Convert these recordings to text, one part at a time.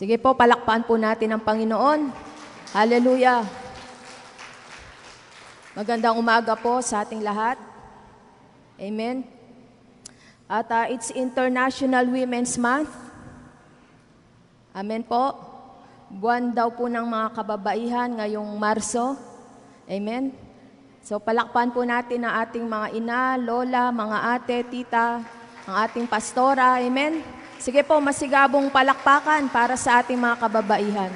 Sige po, palakpakan po natin ang Panginoon. Hallelujah. Magandang umaga po sa ating lahat. Amen. At it's International Women's Month. Amen po. Buwan daw po ng mga kababaihan ngayong Marso. Amen. So palakpakan po natin ang ating mga ina, lola, mga ate, tita, ang ating pastora. Amen. Sige po, masigabong palakpakan para sa ating mga kababaihan.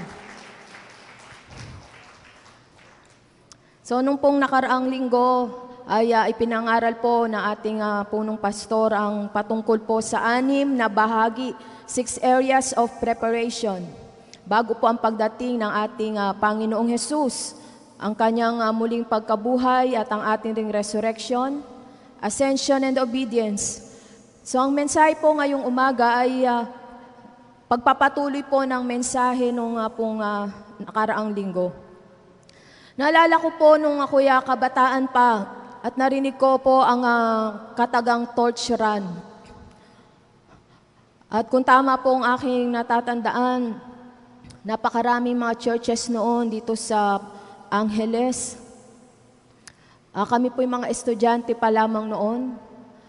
So nung pong nakaraang linggo ay ipinangaral po na ating punong pastor ang patungkol po sa 6 na bahagi, 6 areas of preparation. Bago po ang pagdating ng ating Panginoong Jesus, ang kanyang muling pagkabuhay at ang ating ring resurrection, ascension and obedience. So ang mensahe po ngayong umaga ay pagpapatuloy po ng mensahe nung pong nakaraang linggo. Naalala ko po nung ako'y kabataan pa at narinig ko po ang katagang torch run. At kung tama po ang aking natatandaan, napakaraming mga churches noon dito sa Angeles. Kami po yung mga estudyante pa lamang noon.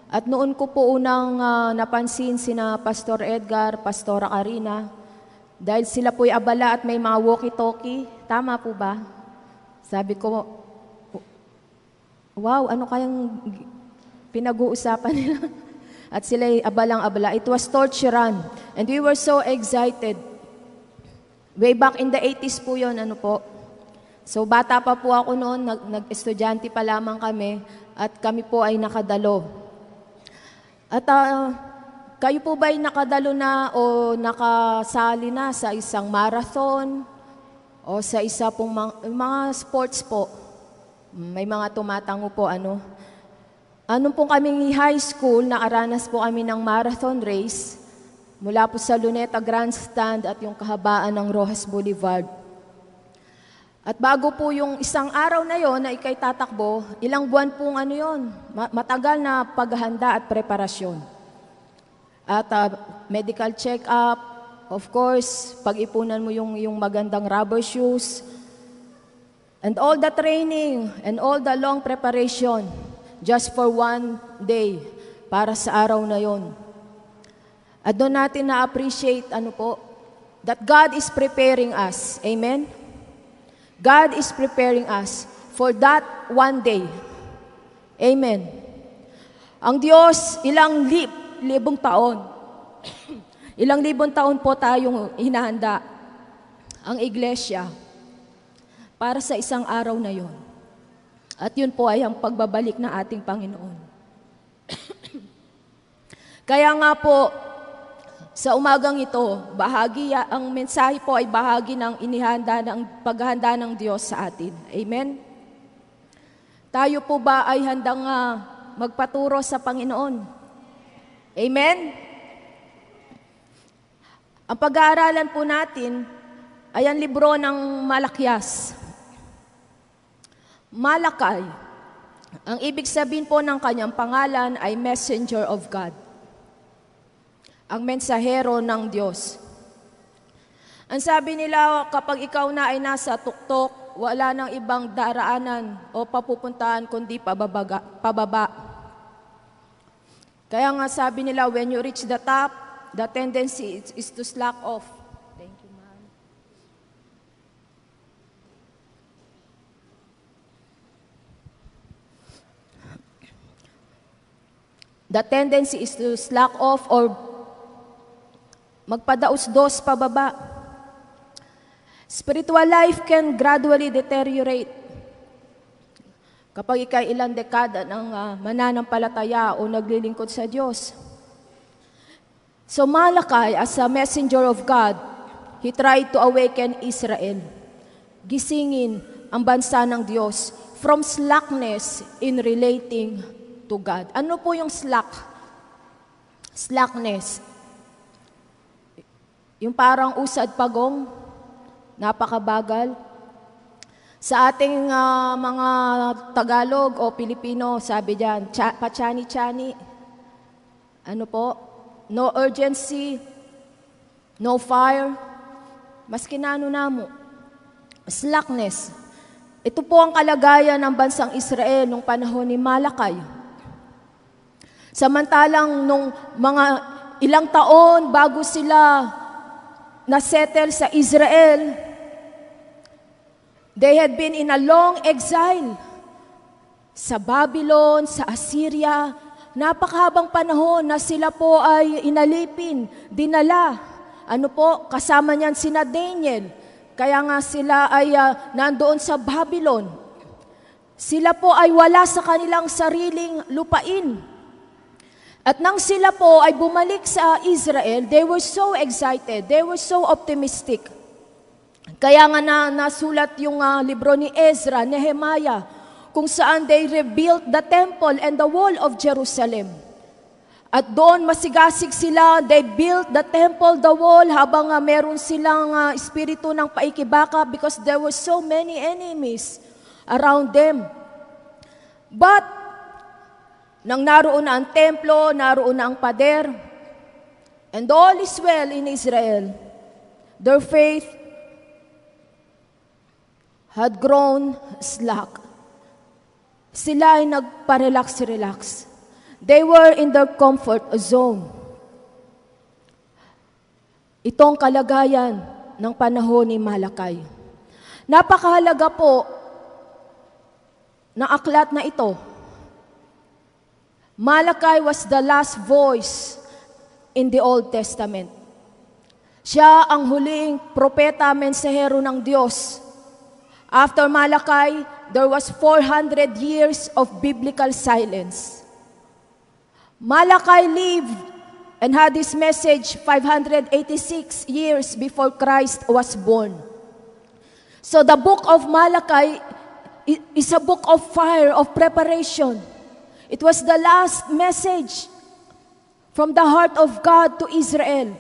At noon ko po unang napansin sina Pastor Edgar, Pastora Karina, dahil sila po'y abala at may mga walkie-talkie. Tama po ba? Sabi ko, wow, ano kayang pinag-uusapan nila? At sila'y abalang-abala. It was torch run. And we were so excited. Way back in the 80s po yun, ano po. So bata pa po ako noon, nag-estudyante pa lamang kami, at kami po ay nakadalo. At kayo po ba'y nakadalo na o nakasali na sa isang marathon o sa isa pong mga sports po? May mga tumatango po, ano? Anong pong kaming high school, nakaranas po kami ng marathon race mula po sa Luneta Grandstand at yung kahabaan ng Rojas Boulevard. At bago po yung isang araw na yon na ikay tatakbo, ilang buwan pong matagal na paghahanda at preparasyon. At medical check-up, of course, pag-ipunan mo yung magandang rubber shoes, and all the training and all the long preparation just for one day para sa araw na yon. At doon natin na-appreciate that God is preparing us. Amen? God is preparing us for that one day. Amen. Ang Diyos, ilang libong taon. Ilang libong taon po tayong hinahanda ang iglesia para sa isang araw na yon. At yun po ay ang pagbabalik ng ating Panginoon. Kaya nga po, sa umagang ito, ang mensahe po ay bahagi ng paghahanda ng Diyos sa atin. Amen? Tayo po ba ay handang magpaturo sa Panginoon? Amen? Ang pag-aaralan po natin ay ang libro ng Malakyas. Malakay. Ang ibig sabihin po ng kanyang pangalan ay Messenger of God. Ang mensahero ng Diyos. Ang sabi nila, kapag ikaw na ay nasa tuktok, wala nang ibang daraanan o papupuntahan kundi pababa. Kaya nga sabi nila, when you reach the top, the tendency is to slack off. Thank you, ma'am. The tendency is to slack off or magpadaos-dos pababa. Spiritual life can gradually deteriorate. Kapag ikay ilang dekada ng mananampalataya o naglilingkod sa Diyos. So Malakay, as a messenger of God, he tried to awaken Israel. Gisingin ang bansa ng Diyos from slackness in relating to God. Ano po yung slackness? Yung parang usad pagong, napakabagal. Sa ating mga Tagalog o Pilipino, sabi diyan, pachani-chani. Ano po? No urgency, no fire, maski namo, slackness. Ito po ang kalagayan ng bansang Israel nung panahon ni Malakay. Samantalang nung mga ilang taon bago sila na-settle sa Israel, they had been in a long exile sa Babylon, sa Assyria. Napakahabang panahon na sila po ay inalipin, dinala. Kasama niyan sina Daniel. Kaya nga sila ay nandoon sa Babylon. Sila po ay wala sa kanilang sariling lupain. At nang sila po ay bumalik sa Israel, they were so excited, they were so optimistic. Kaya nga nasulat yung libro ni Ezra, Nehemiah, kung saan they rebuilt the temple and the wall of Jerusalem. At doon masigasig sila, they built the temple, the wall, habang meron silang espiritu ng paikibaka because there were so many enemies around them. But, nang naroon na ang templo, naroon na ang pader, and all is well in Israel, their faith had grown slack. Sila ay nagpa-relax. They were in their comfort zone. Itong kalagayan ng panahon ni Malakay. Napakahalaga po ng aklat na ito. Malakay was the last voice in the Old Testament. Siya ang huling propeta, mensahero ng Diyos. After Malakay, there was 400 years of biblical silence. Malakay lived and had this message 586 years before Christ was born. So the book of Malakay is a book of fire, of preparation. It was the last message from the heart of God to Israel.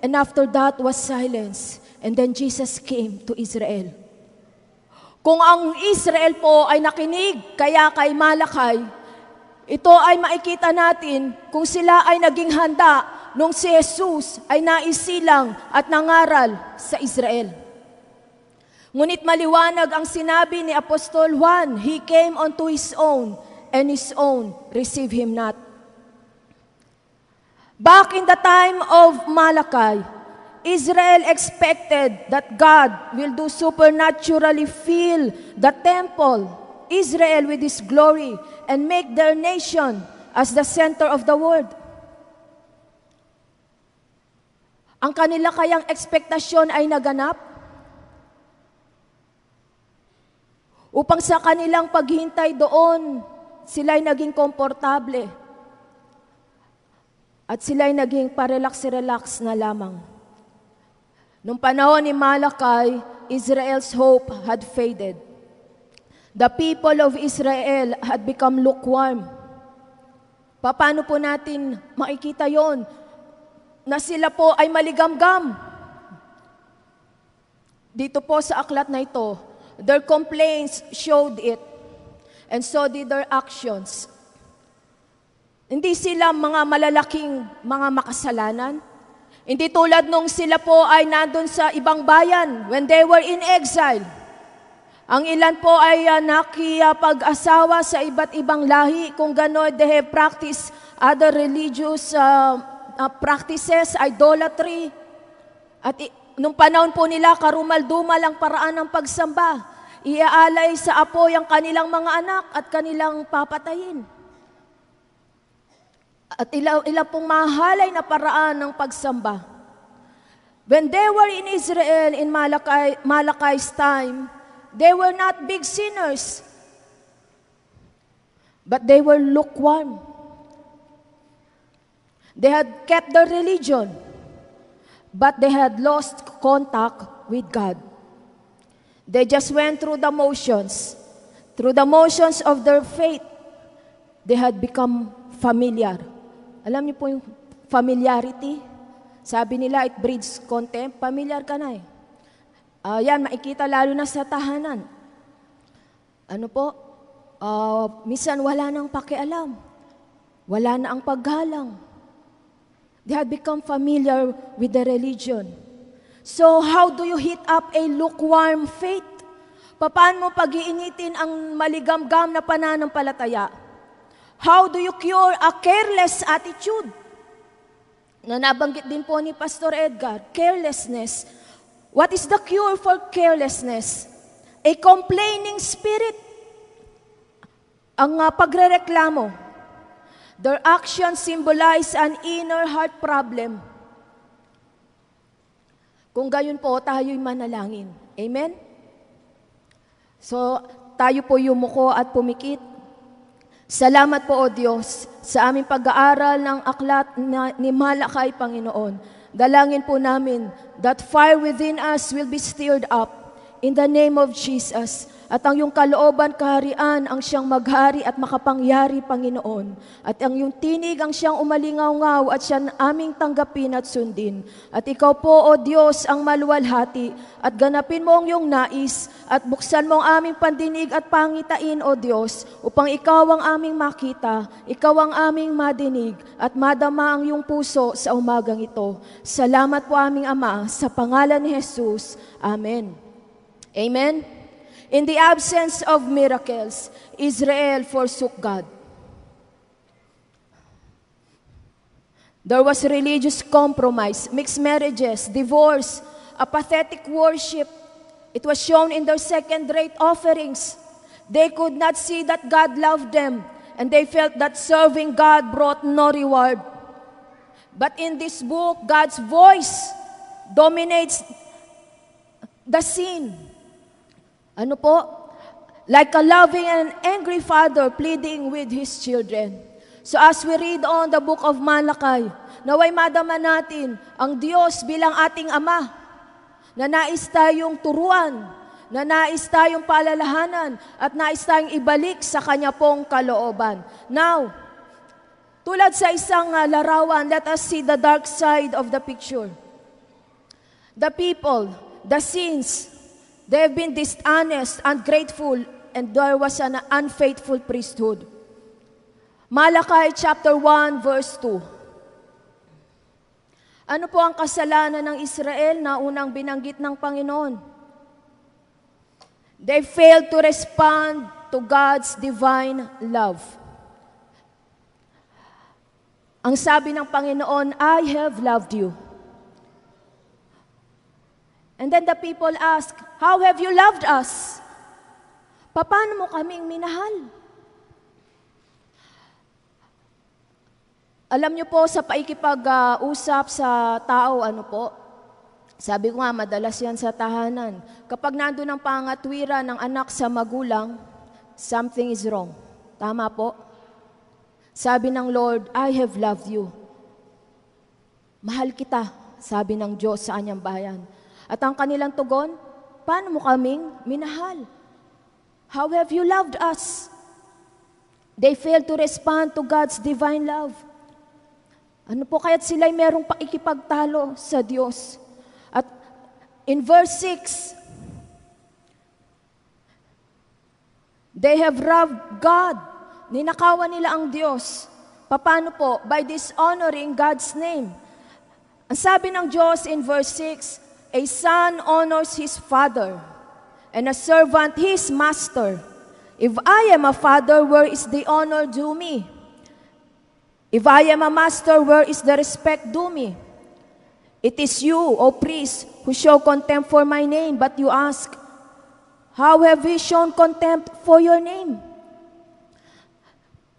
And after that was silence. And then Jesus came to Israel. Kung ang Israel po ay nakinig kaya kay Malakay, ito ay makikita natin kung sila ay naging handa nung si Jesus ay naisilang at nangaral sa Israel. Ngunit maliwanag ang sinabi ni Apostol Juan, He came unto His own, and His own received Him not. Back in the time of Malakay, Israel expected that God will do supernaturally fill the temple, Israel, with His glory and make their nation as the center of the world. Ang kanila kayang ekspektasyon ay naganap upang sa kanilang paghintay doon, sila'y naging komportable at sila'y naging parelax-relax na lamang. Nung panahon ni Malakay, Israel's hope had faded. The people of Israel had become lukewarm. Paano po natin makikita yon na sila po ay maligamgam? Dito po sa aklat na ito, their complaints showed it, and so did their actions. Hindi sila mga malalaking mga makasalanan. Hindi tulad nung sila po ay nandun sa ibang bayan when they were in exile. Ang ilan po ay nakipag-asawa sa iba't ibang lahi. Kung gano'n, they have practiced other religious practices, idolatry. At nung panahon po nila, karumal-dumal ang paraan ng pagsamba. Iaalay sa apoy ang kanilang mga anak at kanilang papatayin. At ilang pong mahalay na paraan ng pagsamba. When they were in Israel in Malakay's time, they were not big sinners, but they were lukewarm. They had kept their religion, but they had lost contact with God. They just went through the motions. Through the motions of their faith, they had become familiar. Alam niyo po yung familiarity? Sabi nila, it breeds contempt. Familiar ka na eh. Yan, makikita lalo na sa tahanan. Minsan wala nang pakialam. Wala na ang paggalang. They had become familiar with the religion. So how do you heat up a lukewarm faith? Paano mo pag-iinitin ang maligamgam na pananampalataya? How do you cure a careless attitude? Na nabanggit din po ni Pastor Edgar, carelessness. What is the cure for carelessness? A complaining spirit. Ang pagrereklamo. Their actions symbolize an inner heart problem. Kung gayon po, tayo'y manalangin. Amen? So, tayo po yumuko at pumikit. Salamat po, O Diyos, sa aming pag-aaral ng aklat ni Malakay, Panginoon. Dalangin po namin that fire within us will be stirred up in the name of Jesus. At ang iyong kalooban, kaharian, ang siyang maghari at makapangyari, Panginoon. At ang iyong tinig, ang siyang umalingaw-ngaw at siyang aming tanggapin at sundin. At ikaw po, O Diyos, ang maluwalhati at ganapin mo ang iyong nais at buksan mo ang aming pandinig at pangitain, O Diyos, upang ikaw ang aming makita, ikaw ang aming madinig at madama ang iyong puso sa umagang ito. Salamat po, aming Ama, sa pangalan ni Jesus. Amen. Amen. In the absence of miracles, Israel forsook God. There was religious compromise, mixed marriages, divorce, apathetic worship. It was shown in their second-rate offerings. They could not see that God loved them, and they felt that serving God brought no reward. But in this book, God's voice dominates the scene. Ano po? Like a loving and angry father pleading with his children. So as we read on the book of Malakay, naway madama natin ang Diyos bilang ating Ama, na nais tayong turuan, na nais tayong palalahanan, at nais tayong ibalik sa Kanya pong kalooban. Now, tulad sa isang larawan, let us see the dark side of the picture. The people, the sins, they have been dishonest, ungrateful, and there was an unfaithful priesthood. Malakay chapter 1 verse 2. Ano po ang kasalanan ng Israel na unang binanggit ng Panginoon? They failed to respond to God's divine love. Ang sabi ng Panginoon, I have loved you. And then the people ask, how have you loved us? Paano mo kaming minahal? Alam niyo po, sa paikipag-usap sa tao, ano po, sabi ko nga, madalas yan sa tahanan. Kapag nandun ang pangatwiran ng anak sa magulang, something is wrong. Tama po? Sabi ng Lord, I have loved you. Mahal kita, sabi ng Diyos sa anyang bayan. At ang kanilang tugon, paano mo kaming minahal? How have you loved us? They failed to respond to God's divine love. Ano po kaya't sila'y merong paikipagtalo sa Diyos? At in verse 6, they have robbed God. Ninakawan nila ang Diyos. Paano po? By dishonoring God's name. Ang sabi ng Diyos in verse 6, a son honors his father, and a servant his master. If I am a father, where is the honor due me? If I am a master, where is the respect due me? It is you, O priest, who show contempt for my name, but you ask, how have we shown contempt for your name?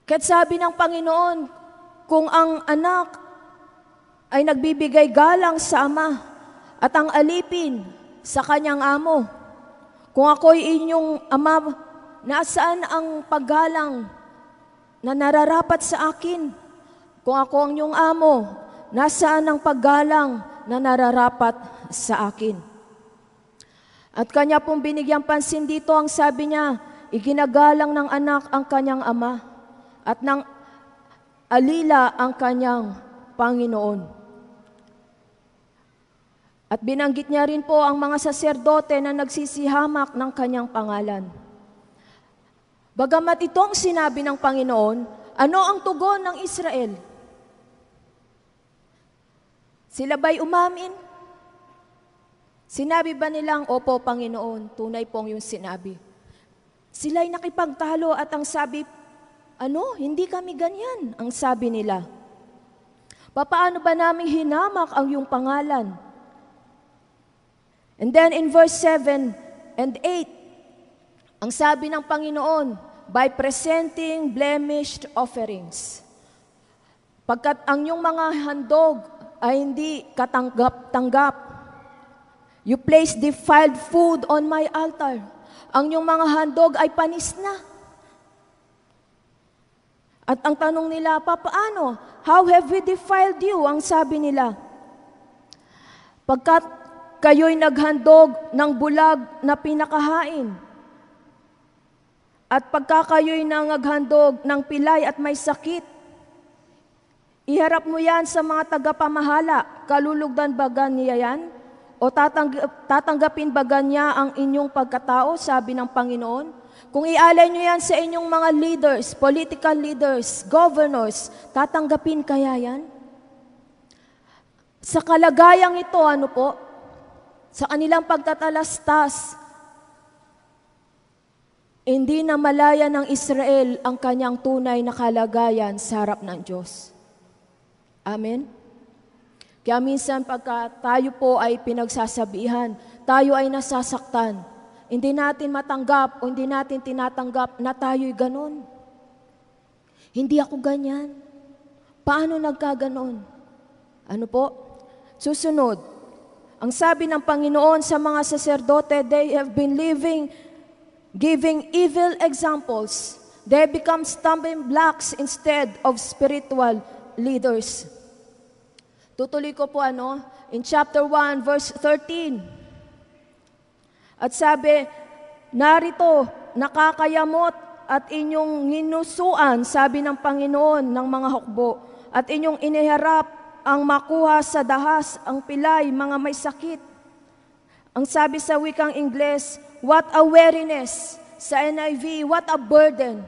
Kaya't sabi ng Panginoon, kung ang anak ay nagbibigay galang sa ama, at ang alipin sa kanyang amo. Kung ako'y inyong ama, nasaan ang paggalang na nararapat sa akin? Kung ako ang inyong amo, nasaan ang paggalang na nararapat sa akin? At kanya pong binigyang pansin dito, ang sabi niya, iginagalang ng anak ang kanyang ama at ng alila ang kanyang Panginoon. At binanggit niya rin po ang mga saserdote na nagsisihamak ng kanyang pangalan. Bagamat itong sinabi ng Panginoon, ano ang tugon ng Israel? Sila ba'y umamin? Sinabi ba nilang, opo, Panginoon, tunay pong yung sinabi. Sila'y nakipagtalo at ang sabi, hindi kami ganyan, ang sabi nila. Papaano ba namin hinamak ang iyong pangalan? And then in verse 7 and 8, ang sabi ng Panginoon, by presenting blemished offerings. Pagkat ang iyong mga handog ay hindi katanggap-tanggap, you place defiled food on my altar. Ang iyong mga handog ay panis na. At ang tanong nila, paano? How have we defiled you? Ang sabi nila, pagkat kayo'y naghandog ng bulag na pinakahain, at pagka kayo'y nangaghandog ng pilay at may sakit, iharap mo yan sa mga tagapamahala. Kalulugdan ba niya yan? O tatanggapin ba niya ang inyong pagkatao, sabi ng Panginoon? Kung ialay nyo yan sa inyong mga leaders, political leaders, governors, tatanggapin kaya yan? Sa kalagayang ito, sa kanilang pagtatalastas, hindi na malaya ng Israel ang kanyang tunay na kalagayan sa harap ng Diyos. Amen? Kaya minsan pagka tayo po ay pinagsasabihan, tayo ay nasasaktan, hindi natin matanggap o hindi natin tinatanggap na tayo'y ganon. Hindi ako ganyan. Paano nagkaganon? Susunod, ang sabi ng Panginoon sa mga saserdote, they have been giving evil examples. They become stumbling blocks instead of spiritual leaders. Tutuloy ko po in chapter 1, verse 13. At sabi, narito, nakakayamot at inyong nginusuan, sabi ng Panginoon ng mga hukbo, at inyong iniharap ang makuha sa dahas, ang pilay, mga may sakit. Ang sabi sa wikang Ingles, what a weariness. Sa NIV, what a burden.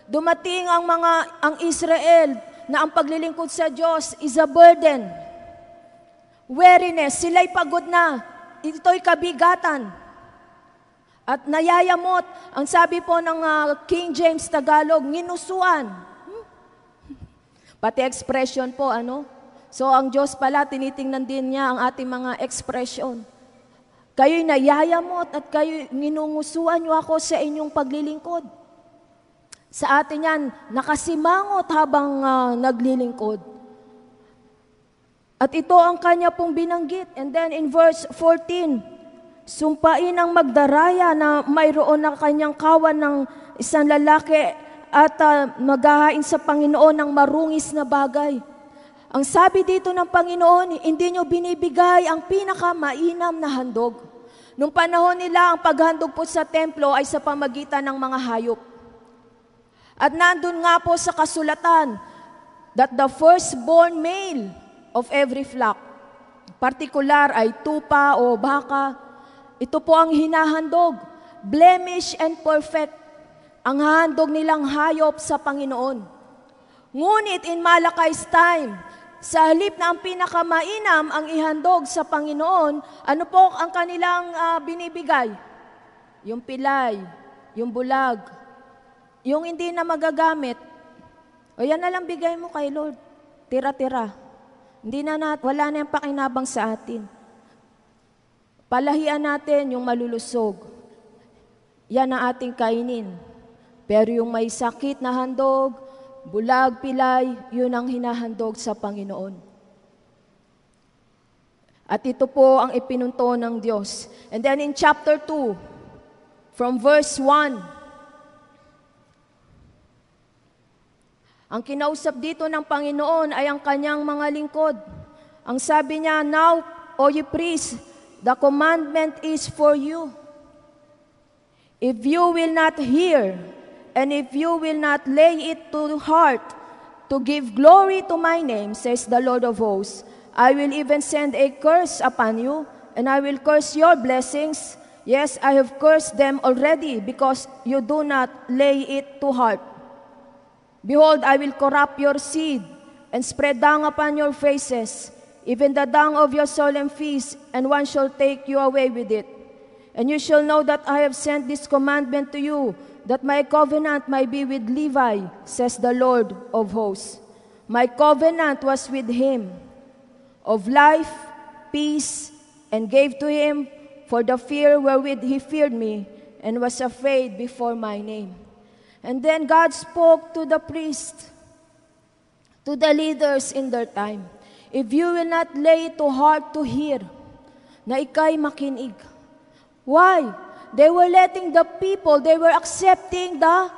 Dumating ang Israel na ang paglilingkod sa Diyos is a burden. Weariness, sila'y pagod na. Ito'y kabigatan. At nayayamot, ang sabi po ng King James Tagalog, nginusuan. Pati expression po, So ang Diyos pala, tinitingnan din niya ang ating mga expression. Kayo'y nayayamot at kayo'y nginungusuan niyo ako sa inyong paglilingkod. Sa atin yan, nakasimangot habang naglilingkod. At ito ang kanya pong binanggit. And then in verse 14, sumpain ang magdaraya na mayroon ng kanyang kawan ng isang lalaki at maghahain sa Panginoon ng marungis na bagay. Ang sabi dito ng Panginoon, hindi nyo binibigay ang pinakamainam na handog. Nung panahon nila, ang paghandog po sa templo ay sa pamagitan ng mga hayop. At nandun nga po sa kasulatan that the firstborn male of every flock, partikular ay tupa o baka, ito po ang hinahandog, blemish and perfect, ang handog nilang hayop sa Panginoon. Ngunit in Malachi's time, sa halip na ang pinakamainam ang ihandog sa Panginoon, ano po ang kanilang binibigay? Yung pilay, yung bulag, yung hindi na magagamit. O yan na lang bigay mo kay Lord. Tira-tira. Wala na yung pakinabang sa atin. Palahian natin yung malulusog. Yan ang ating kainin. Pero yung may sakit na handog, bulag, pilay, yun ang hinahandog sa Panginoon. At ito po ang ipinunto ng Diyos. And then in chapter 2, from verse 1, ang kinausap dito ng Panginoon ay ang kanyang mga lingkod. Ang sabi niya, now, O ye priests, the commandment is for you. If you will not hear, and if you will not lay it to heart, to give glory to my name, says the Lord of hosts, I will even send a curse upon you, and I will curse your blessings. Yes, I have cursed them already, because you do not lay it to heart. Behold, I will corrupt your seed, and spread dung upon your faces. even the dung of your solemn feast, and one shall take you away with it. And you shall know that I have sent this commandment to you, that my covenant might be with Levi, says the Lord of hosts. My covenant was with him, of life, peace, and gave to him for the fear wherewith he feared me, and was afraid before my name. And then God spoke to the priests, to the leaders in their time, if you will not lay it to heart to hear, na ikay makinig. Why? They were letting the people, they were accepting the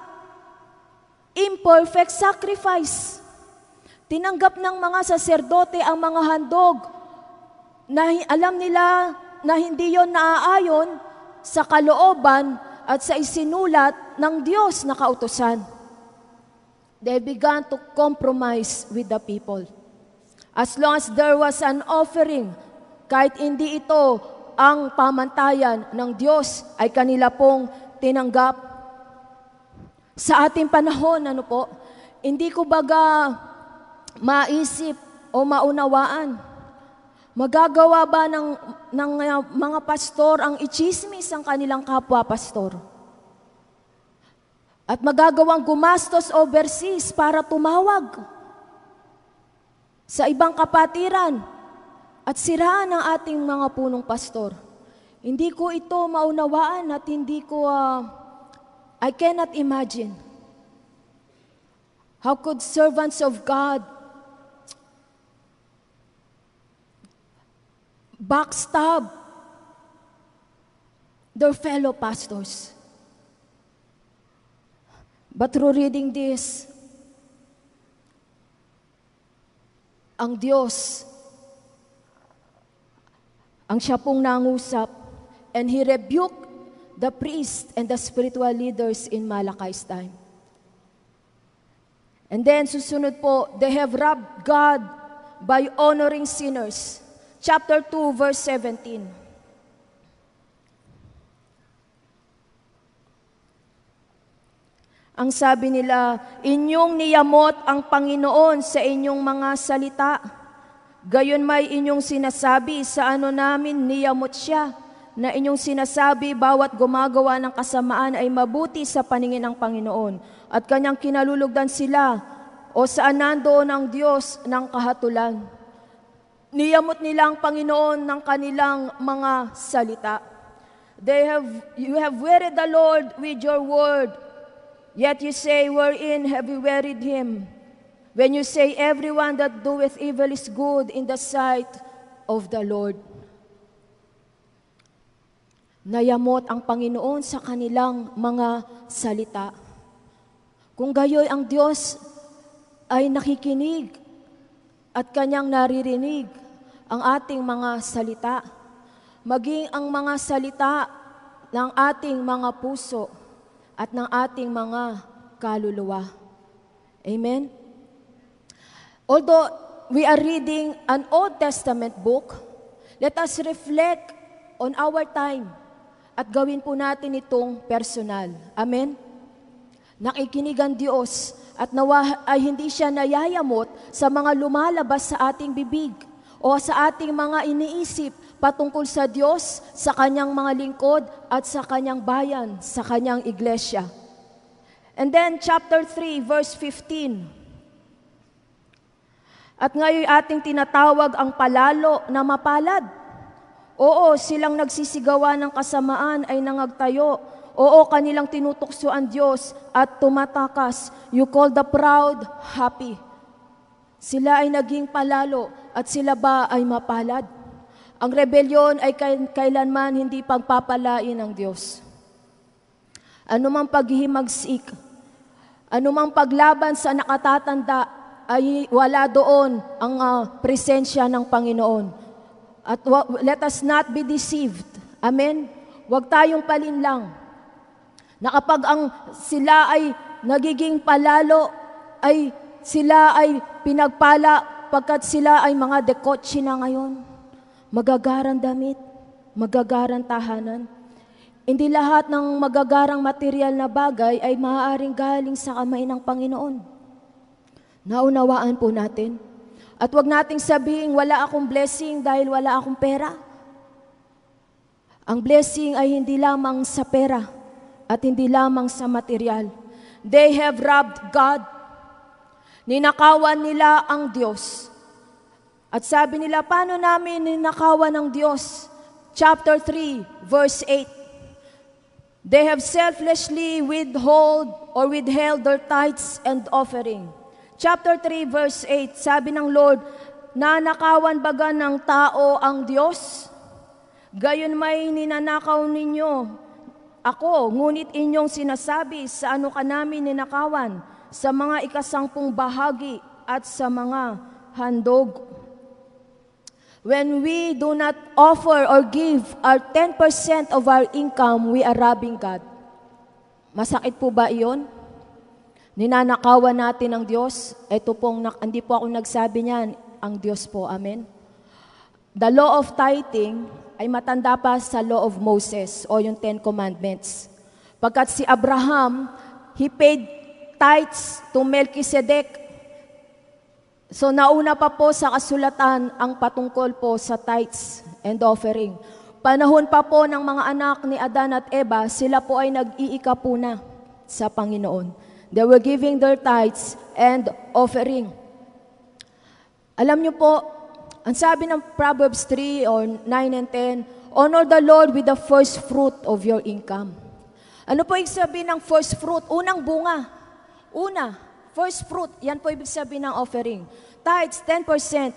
imperfect sacrifice. Tinanggap ng mga saserdote ang mga handog na alam nila na hindi yon naaayon sa kalooban at sa isinulat ng Diyos na kautusan. They began to compromise with the people. As long as there was an offering, kahit hindi ito ang pamantayan ng Diyos, ay kanila pong tinanggap. Sa ating panahon, hindi ko baga maisip o maunawaan. Magagawa ba ng mga pastor ang ichismis ang kanilang kapwa-pastor? At magagawang gumastos overseas para tumawag sa ibang kapatiran at siraan ang ating mga punong pastor. Hindi ko ito maunawaan at hindi ko, I cannot imagine. How could servants of God backstab their fellow pastors? But through reading this, ang Diyos, ang siya pong nangusap, and He rebuked the priests and the spiritual leaders in Malachi's time. And then susunod po, they have robbed God by honoring sinners. Chapter 2, verse 17. Ang sabi nila, inyong niyamot ang Panginoon sa inyong mga salita. Gayon may inyong sinasabi sa ano namin niyamot siya, na inyong sinasabi bawat gumagawa ng kasamaan ay mabuti sa paningin ng Panginoon, at kanyang kinalulugdan sila o saan nandoon ang Diyos ng kahatulan. Niyamot nila ang Panginoon ng kanilang mga salita. You have wearied the Lord with your word, yet you say, wherein have you wearied him? When you say, everyone that doeth evil is good in the sight of the Lord. Nayamot ang Panginoon sa kanilang mga salita. Kung gayoy ang Diyos ay nakikinig at kanyang naririnig ang ating mga salita, maging ang mga salita ng ating mga puso at ng ating mga kaluluwa. Amen? Although we are reading an Old Testament book, let us reflect on our time at gawin po natin itong personal. Amen? Nakikinig ang Diyos at nawa ay hindi siya nayayamot sa mga lumalabas sa ating bibig o sa ating mga iniisip patungkol sa Diyos, sa kanyang mga lingkod at sa kanyang bayan, sa kanyang iglesia. And then chapter 3 verse 15. At ngayon ating tinatawag ang palalo na mapalad. Oo, silang nagsisigawa ng kasamaan ay nangagtayo. Oo, kanilang tinutukso ang Diyos at tumatakas. You call the proud happy. Sila ay naging palalo at sila ba ay mapalad? Ang rebelyon ay kailanman hindi pagpapalain ng Diyos. Anumang paghihimagsik, anumang paglaban sa nakatatanda, ay wala doon ang presensya ng Panginoon. At let us not be deceived. Amen? Huwag tayong palinlang. Na kapag sila ay nagiging palalo, ay sila ay pinagpala pagkat sila ay mga dekotse na ngayon. Magagarang damit, magagarang tahanan. Hindi lahat ng magagarang material na bagay ay maaaring galing sa kamay ng Panginoon. Naunawaan po natin. At wag nating sabihin, wala akong blessing dahil wala akong pera. Ang blessing ay hindi lamang sa pera at hindi lamang sa material. They have robbed God. Ninakawan nila ang Diyos. At sabi nila, paano namin ninakawan ng Diyos? Chapter 3, verse 8. They have selflessly withheld their tithes and offering. Chapter 3, verse 8, sabi ng Lord, nanakawan baga ng tao ang Diyos? Gayon may ninanakaw ninyo ako, ngunit inyong sinasabi, sa ano ka namin ninakawan? Sa mga ikasampung bahagi at sa mga handog. When we do not offer or give our 10% of our income, we are robbing God. Masakit po ba iyon? Ninanakawan natin ang Diyos. Ito pong, hindi po ako nagsabi niyan, ang Diyos po. Amen? The law of tithing ay matanda pa sa law of Moses o yung 10 Commandments. Pagkat si Abraham, he paid tithes to Melchizedek. So nauna pa po sa kasulatan ang patungkol po sa tithes and offering. Panahon pa po ng mga anak ni Adan at Eva, sila po ay nag-iikapuna sa Panginoon. They were giving their tithes and offering. Alam niyo po, ang sabi ng Proverbs 3 or 9 and 10, honor the Lord with the first fruit of your income. Ano po ibig sabihin ng first fruit? Unang bunga. First fruit, yan po ibig sabihin ng offering. Tithes, 10%.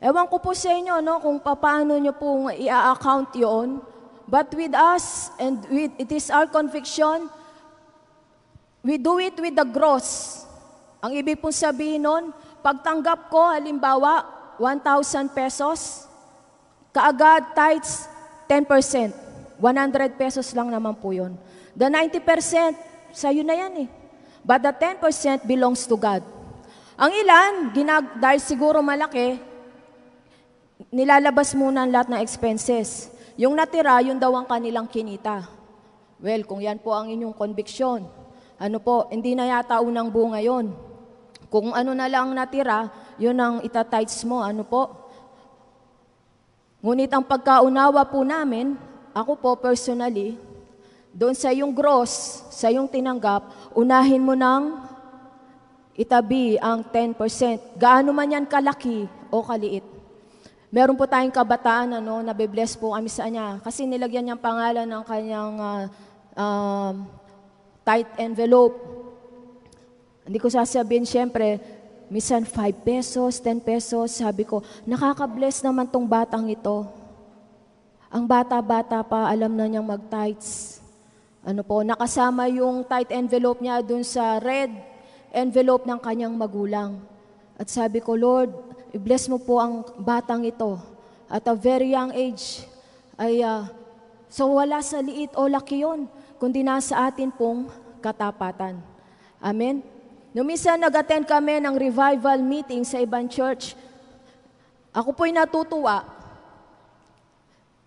Ewan ko po sa inyo, no, kung paano nyo pong i-account yun. But with us, and it is our conviction, we do it with the gross. Ang ibig pong sabihin nun, pagtanggap ko, halimbawa, 1,000 pesos, kaagad tithes, 10%. 100 pesos lang naman po yun. The 90%, sa'yo na yan eh. But the 10% belongs to God. Ang ilan, dahil siguro malaki, nilalabas muna ang lahat ng expenses. Yung natira, yun daw ang kanilang kinita. Well, kung yan po ang inyong conviction, hindi na yata unang bunga yun. Kung ano na lang natira, yun ang itatides mo, Ngunit ang pagkaunawa po namin, ako po personally, doon sa iyong gross, sa iyong tinanggap, unahin mo nang itabi ang 10%. Gaano man yan kalaki o kaliit. Meron po tayong kabataan, nabibless po kami sa kanya. Kasi nilagyan niyang pangalan ng kanyang tithe envelope. Hindi ko sasabihin, syempre, minsan 5 pesos, 10 pesos. Sabi ko, nakaka-bless naman tong batang ito. Ang bata-bata pa, alam na niyang mag-tithes. Nakasama yung tithe envelope niya dun sa red envelope ng kanyang magulang. At sabi ko, Lord, i-bless mo po ang batang ito. At a very young age, so wala sa liit o laki yun, kundi nasa atin pong katapatan. Amen? Nung minsan nag-attend kami ng revival meeting sa ibang church, ako po'y natutuwa.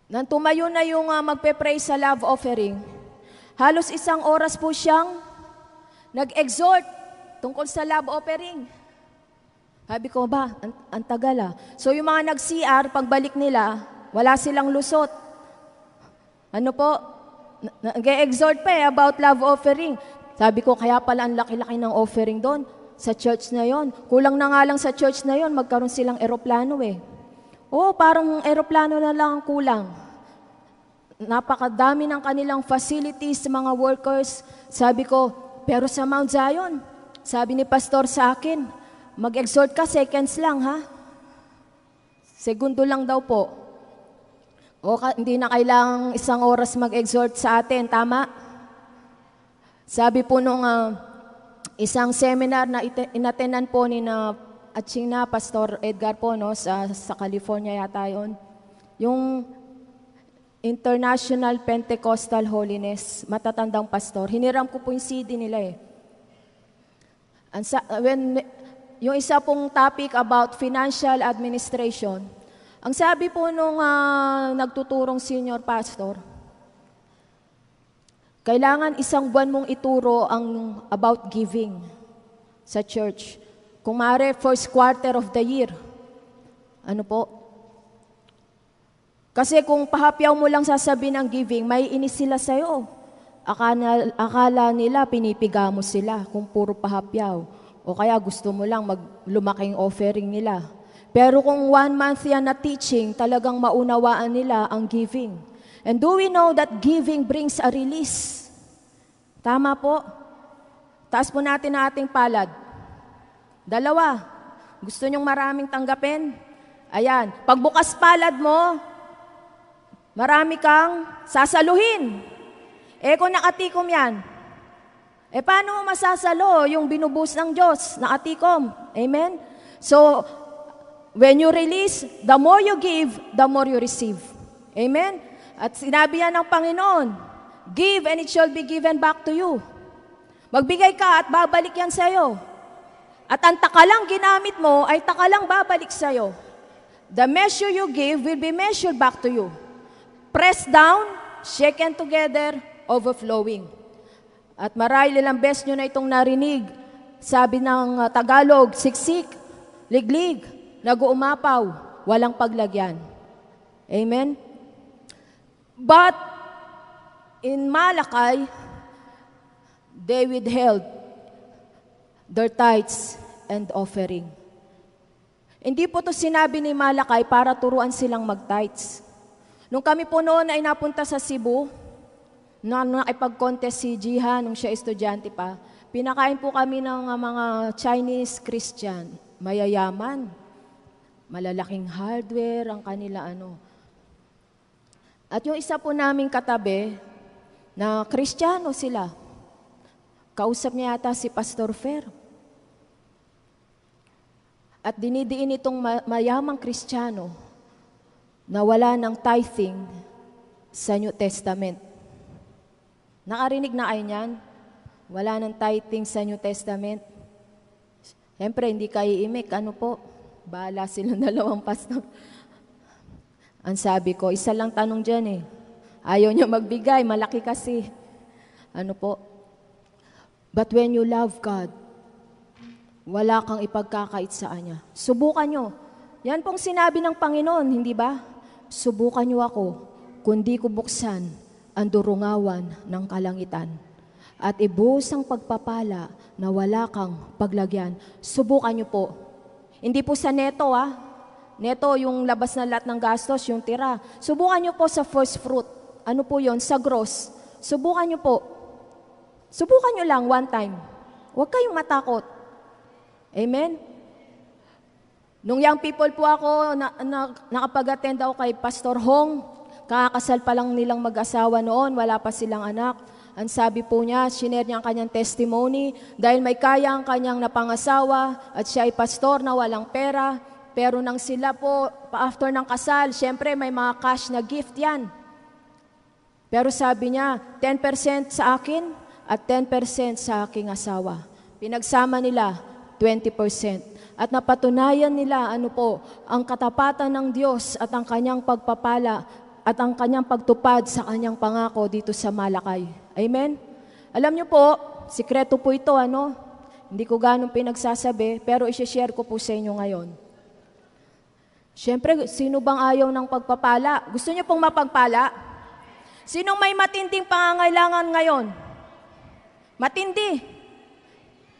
Nang tumayo na yung magpe-pray sa love offering, halos 1 oras po siyang nag-exhort tungkol sa love offering. Sabi ko, ang tagal . So yung mga nag-CR, pagbalik nila, wala silang lusot. Nag-exhort pa about love offering. Sabi ko, kaya pala ang laki-laki ng offering doon sa church na yon. Kulang na nga lang sa church na yon, magkaroon silang eroplano parang eroplano na lang ang kulang. Napakadami ng kanilang facilities, mga workers. Sabi ko, pero sa Mount Zion, sabi ni pastor sa akin, mag-exhort ka, seconds lang Segundo lang daw po. Hindi na kailangang 1 oras mag-exhort sa atin, tama? Sabi po nung isang seminar na inatenan po ni Pastor Edgar po, sa California yata yun, yung International Pentecostal Holiness, matatandang pastor. Hiniram ko po yung CD nila yung isa pong topic about financial administration, ang sabi po nung nagtuturong senior pastor, kailangan 1 buwan mong ituro ang about giving sa church. Kung maaari, first quarter of the year. Ano po? Kasi kung pahapyaw mo lang sasabihin ng giving, may inis sila sa'yo. Akala nila pinipiga mo sila kung puro pahapyaw. O kaya gusto mo lang lumaking offering nila. Pero kung 1 month yan na teaching, talagang maunawaan nila ang giving. And do we know that giving brings a release? Tama po. Taas po natin ang ating palad. 2. Gusto nyong maraming tanggapin? Ayan. Pagbukas palad mo, marami kang sasaluhin. Kung nakatikom yan, paano mo masasalo yung binubus ng Diyos? Nakatikom. Amen? So, when you release, the more you give, the more you receive. Amen? At sinabi yan ng Panginoon, give and it shall be given back to you. Magbigay ka at babalik yan sa'yo. At ang takalang ginamit mo ay takalang babalik sa'yo. The measure you give will be measured back to you. Pressed down, shaken together, overflowing. At marahil ilang beses nyo na itong narinig. Sabi ng Tagalog, siksik, liglig, nag-uumapaw, walang paglagyan. Amen? But, in Malakay, they withheld their tithes and offering. Hindi po to sinabi ni Malakay para turuan silang mag-tithes. Nung kami po noon ay napunta sa Cebu, nakipag-contest si Jiha nung siya estudyante pa, pinakain po kami ng mga Chinese Christian, mayayaman, malalaking hardware ang kanila At yung isa po naming katabi, na Kristiyano sila, kausap niya yata si Pastor Fer. At dinidiin itong mayamang Kristiyano na wala ng tithing sa New Testament. Nakarinig na kayo niyan? Wala ng tithing sa New Testament. Siyempre, hindi kayo imik. Bahala silang dalawang pastor. Ang sabi ko, isa lang tanong dyan Ayaw niya magbigay, malaki kasi. But when you love God, wala kang ipagkakait sa Kanya. Subukan nyo. Yan pong sinabi ng Panginoon, hindi ba? Subukan nyo ako, kundi ko buksan ang durungawan ng kalangitan. At ibuhos ang pagpapala na wala kang paglagyan. Subukan nyo po. Hindi po sa neto Neto, yung labas na lahat ng gastos, yung tira. Subukan nyo po sa first fruit. Ano po yon? Sa gross. Subukan nyo po. Subukan nyo lang one time. Huwag kayong matakot. Amen? Nung young people po ako, nakapag-attend ako kay Pastor Hong. Kakasal pa lang nilang mag-asawa noon, wala pa silang anak. Ang sabi po niya, shinare niya ang kanyang testimony dahil may kaya ang kanyang napangasawa at siya ay pastor na walang pera. Pero nang sila po, after ng kasal, syempre may mga cash na gift yan. Pero sabi niya, 10% sa akin at 10% sa aking asawa. Pinagsama nila, 20%. At napatunayan nila, ang katapatan ng Diyos at ang kanyang pagpapala at ang kanyang pagtupad sa kanyang pangako dito sa Malakay. Amen? Alam niyo po, sikreto po ito, Hindi ko ganong pinagsasabi, pero i-share ko po sa inyo ngayon. Siyempre, sino bang ayaw ng pagpapala? Gusto niyo pong mapagpala? Sinong may matinding pangangailangan ngayon? Matindi.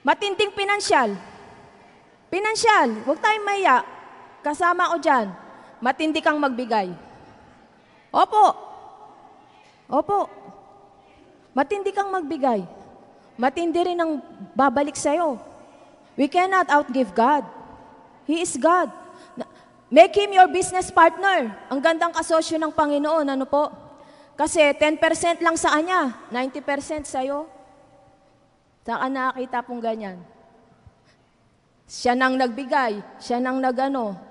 Matinding pinansyal. Pinansyal. Huwag tayong mahiya. Kasama ko dyan. Matindi kang magbigay. Opo. Opo. Matindi kang magbigay. Matindi rin ang babalik sa'yo. We cannot outgive God. He is God. Make Him your business partner. Ang gandang kasosyo ng Panginoon, Kasi 10% lang sa Kanya, 90% sa'yo. Saan nakakita pong ganyan? Siya nang nagbigay, siya nang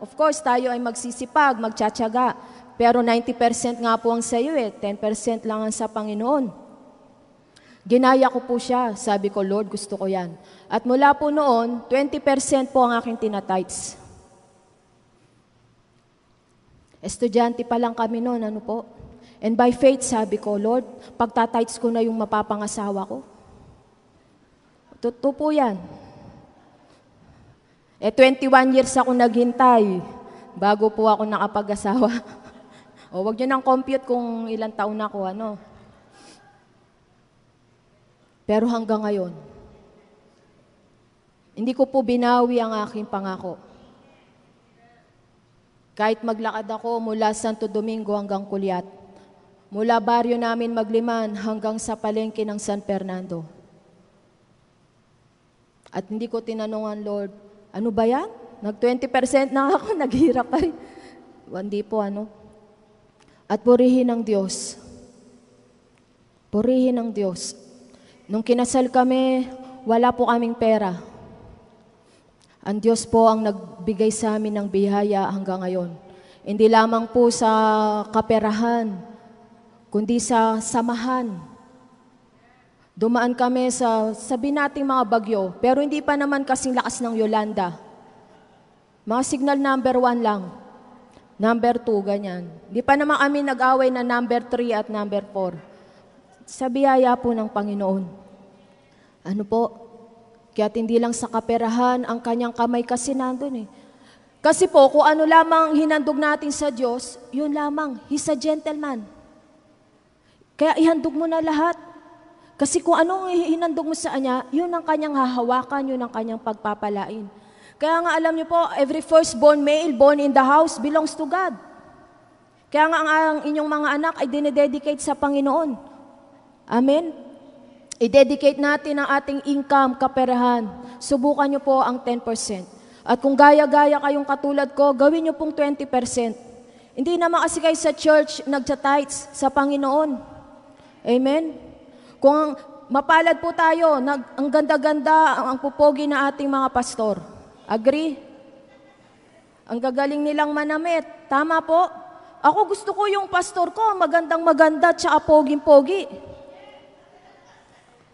Of course, tayo ay magsisipag, magtsatsaga. Pero 90% nga po ang sa'yo 10% lang ang sa Panginoon. Ginaya ko po siya. Sabi ko, Lord, gusto ko yan. At mula po noon, 20% po ang aking tinatites. Estudyante pa lang kami noon, And by faith, sabi ko, Lord, pagtatites ko na yung mapapangasawa ko. Totoo po yan. 21 years ako naghintay bago po ako nakapag-asawa. O, wag niyo nang compute kung ilang taon na ako, ano. Pero hanggang ngayon, hindi ko po binawi ang aking pangako. Kahit maglakad ako mula Santo Domingo hanggang Kulyat, mula baryo namin Magliman hanggang sa palengke ng San Fernando. At hindi ko tinanungan, Lord, ano ba yan? Nag-20% na ako, naghihirap pa rin. Hindi po, ano. At purihin ng Diyos. Purihin ng Diyos. Nung kinasal kami, wala po kaming pera. Ang Diyos po ang nagbigay sa amin ng biyaya hanggang ngayon. Hindi lamang po sa kaperahan, kundi sa samahan. Dumaan kami sa sabi nating mga bagyo, pero hindi pa naman kasing lakas ng Yolanda. Mga signal number 1 lang, number 2, ganyan. Hindi pa naman kami nag-away na number 3 at number 4. Sa biyaya po ng Panginoon. Ano po? Kaya hindi lang sa kaperahan, ang kanyang kamay kasi nandun eh. Kasi po, kung ano lamang hinandog natin sa Diyos, yun lamang. He's a gentleman. Kaya ihandog mo na lahat. Kasi kung anong hinandog mo sa Kanya, yun ang Kanyang hahawakan, yun ang Kanyang pagpapalain. Kaya nga alam niyo po, every firstborn male born in the house belongs to God. Kaya nga ang inyong mga anak ay dinededicate sa Panginoon. Amen? I-dedicate natin ang ating income, kaperahan. Subukan niyo po ang 10%. At kung gaya-gaya kayong katulad ko, gawin niyo pong 20%. Hindi naman kasi kayo sa church nagja-tithes sa Panginoon. Amen? Kung mapalad po tayo, ang ganda-ganda, ang pupogi na ating mga pastor. Agree? Ang gagaling nilang manamit. Tama po? Ako gusto ko yung pastor ko, magandang-maganda, tsaka poging-pogi.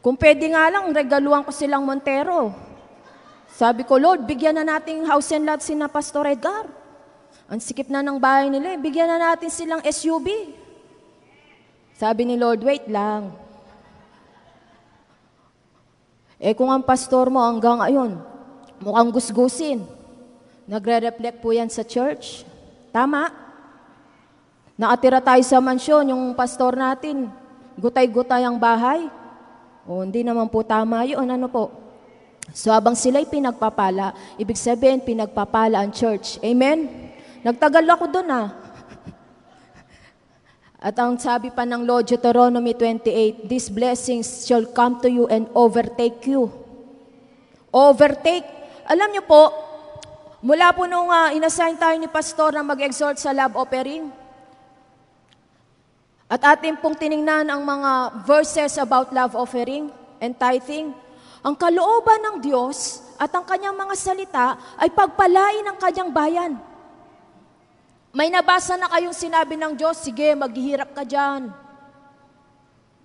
Kung pwede nga lang, regaluhan ko silang Montero. Sabi ko, Lord, bigyan na natin house and lot sina Pastor Edgar. Ang sikip na ng bahay nila, bigyan na natin silang SUV. Sabi ni Lord, wait lang. Kung ang pastor mo hanggang ngayon, mukhang gusgusin, nagre-reflect po yan sa church. Tama? Nakatira tayo sa mansyon, yung pastor natin, gutay-gutay ang bahay. O hindi naman po tama yun, ano po? So habang sila'y pinagpapala, ibig sabihin pinagpapala ang church. Amen? Nagtagal ako doon At ang sabi pa ng Lord, Deuteronomy 28, these blessings shall come to you and overtake you. Overtake. Alam niyo po, mula po nung inassign tayo ni Pastor na mag-exhort sa love offering, at atin pong tiningnan ang mga verses about love offering and tithing, ang kalooban ng Diyos at ang kanyang mga salita ay pagpalain ang kanyang bayan. May nabasa na kayong sinabi ng Diyos, sige, maghihirap ka dyan.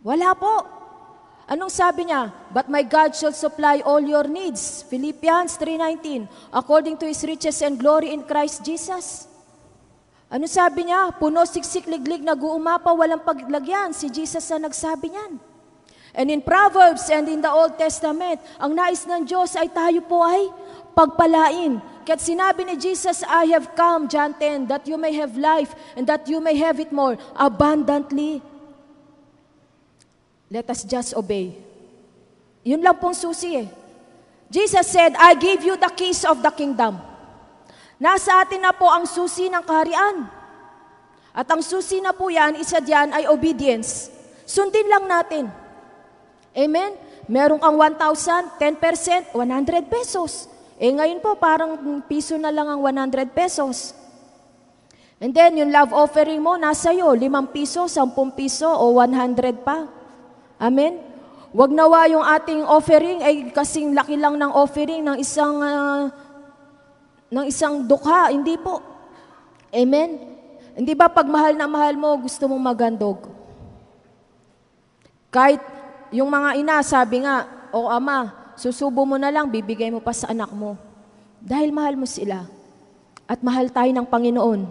Wala po. Anong sabi niya? But my God shall supply all your needs. Philippians 3:19, according to His riches and glory in Christ Jesus. Ano sabi niya? Puno, siksik, liglig, nag-uumapa, walang paglagyan. Si Jesus na nagsabi niyan. And in Proverbs and in the Old Testament, ang nais ng Diyos ay tayo po ay pagpalain. Kaya't sinabi ni Jesus, I have come, John 10, that you may have life and that you may have it more abundantly. Let us just obey. Yun lang pong susi Jesus said, I give you the keys of the kingdom. Nasa atin na po ang susi ng kaharian. At ang susi na po yan, isa diyan ay obedience. Sundin lang natin. Amen? Meron kang 1,000, 10%, 100 pesos. Ngayon po, parang piso na lang ang 100 pesos. And then, yung love offering mo, nasa iyo, 5 piso, 10 piso, o 100 pa. Amen? Wag nawa yung ating offering ay kasing laki lang ng offering ng isang dukha. Hindi po. Amen? Hindi ba pag mahal na mahal mo, gusto mong magandog? Kahit yung mga ina, sabi nga, o ama, susubo mo na lang, bibigay mo pa sa anak mo. Dahil mahal mo sila. At mahal tayo ng Panginoon.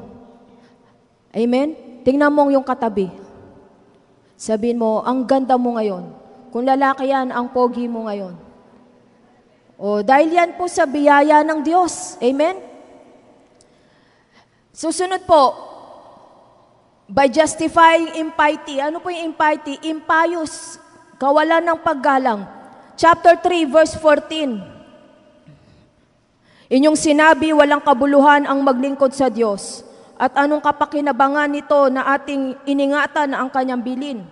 Amen? Tingnan mo yung katabi. Sabihin mo, ang ganda mo ngayon. Kung lalaki yan, ang pogi mo ngayon. O, dahil yan po sa biyaya ng Diyos. Amen? Susunod po, by justifying impiety. Ano po yung impiety? Impious, kawalan ng paggalang. Chapter 3, verse 14. Inyong sinabi, walang kabuluhan ang maglingkod sa Diyos. At anong kapakinabangan nito na ating iningatan na ang kanyang bilin?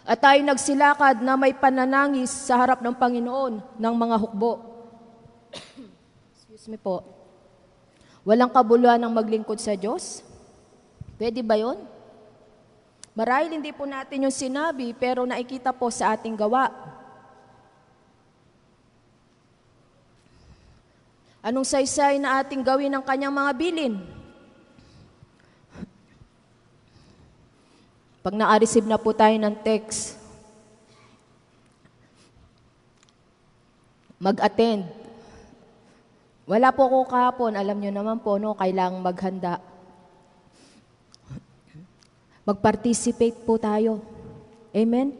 At tayo nagsilakad na may pananangis sa harap ng Panginoon ng mga hukbo. Excuse me po. Walang kabuluhan ang maglingkod sa Diyos? Pwede ba yun? Marahil hindi po natin yung sinabi, pero nakikita po sa ating gawa. Anong saysay na ating gawin ng kanyang mga bilin? Pag na-receive na po tayo ng text, mag-attend. Wala po ko kahapon, alam nyo naman po, no, kailangang maghanda. Mag-participate po tayo. Amen?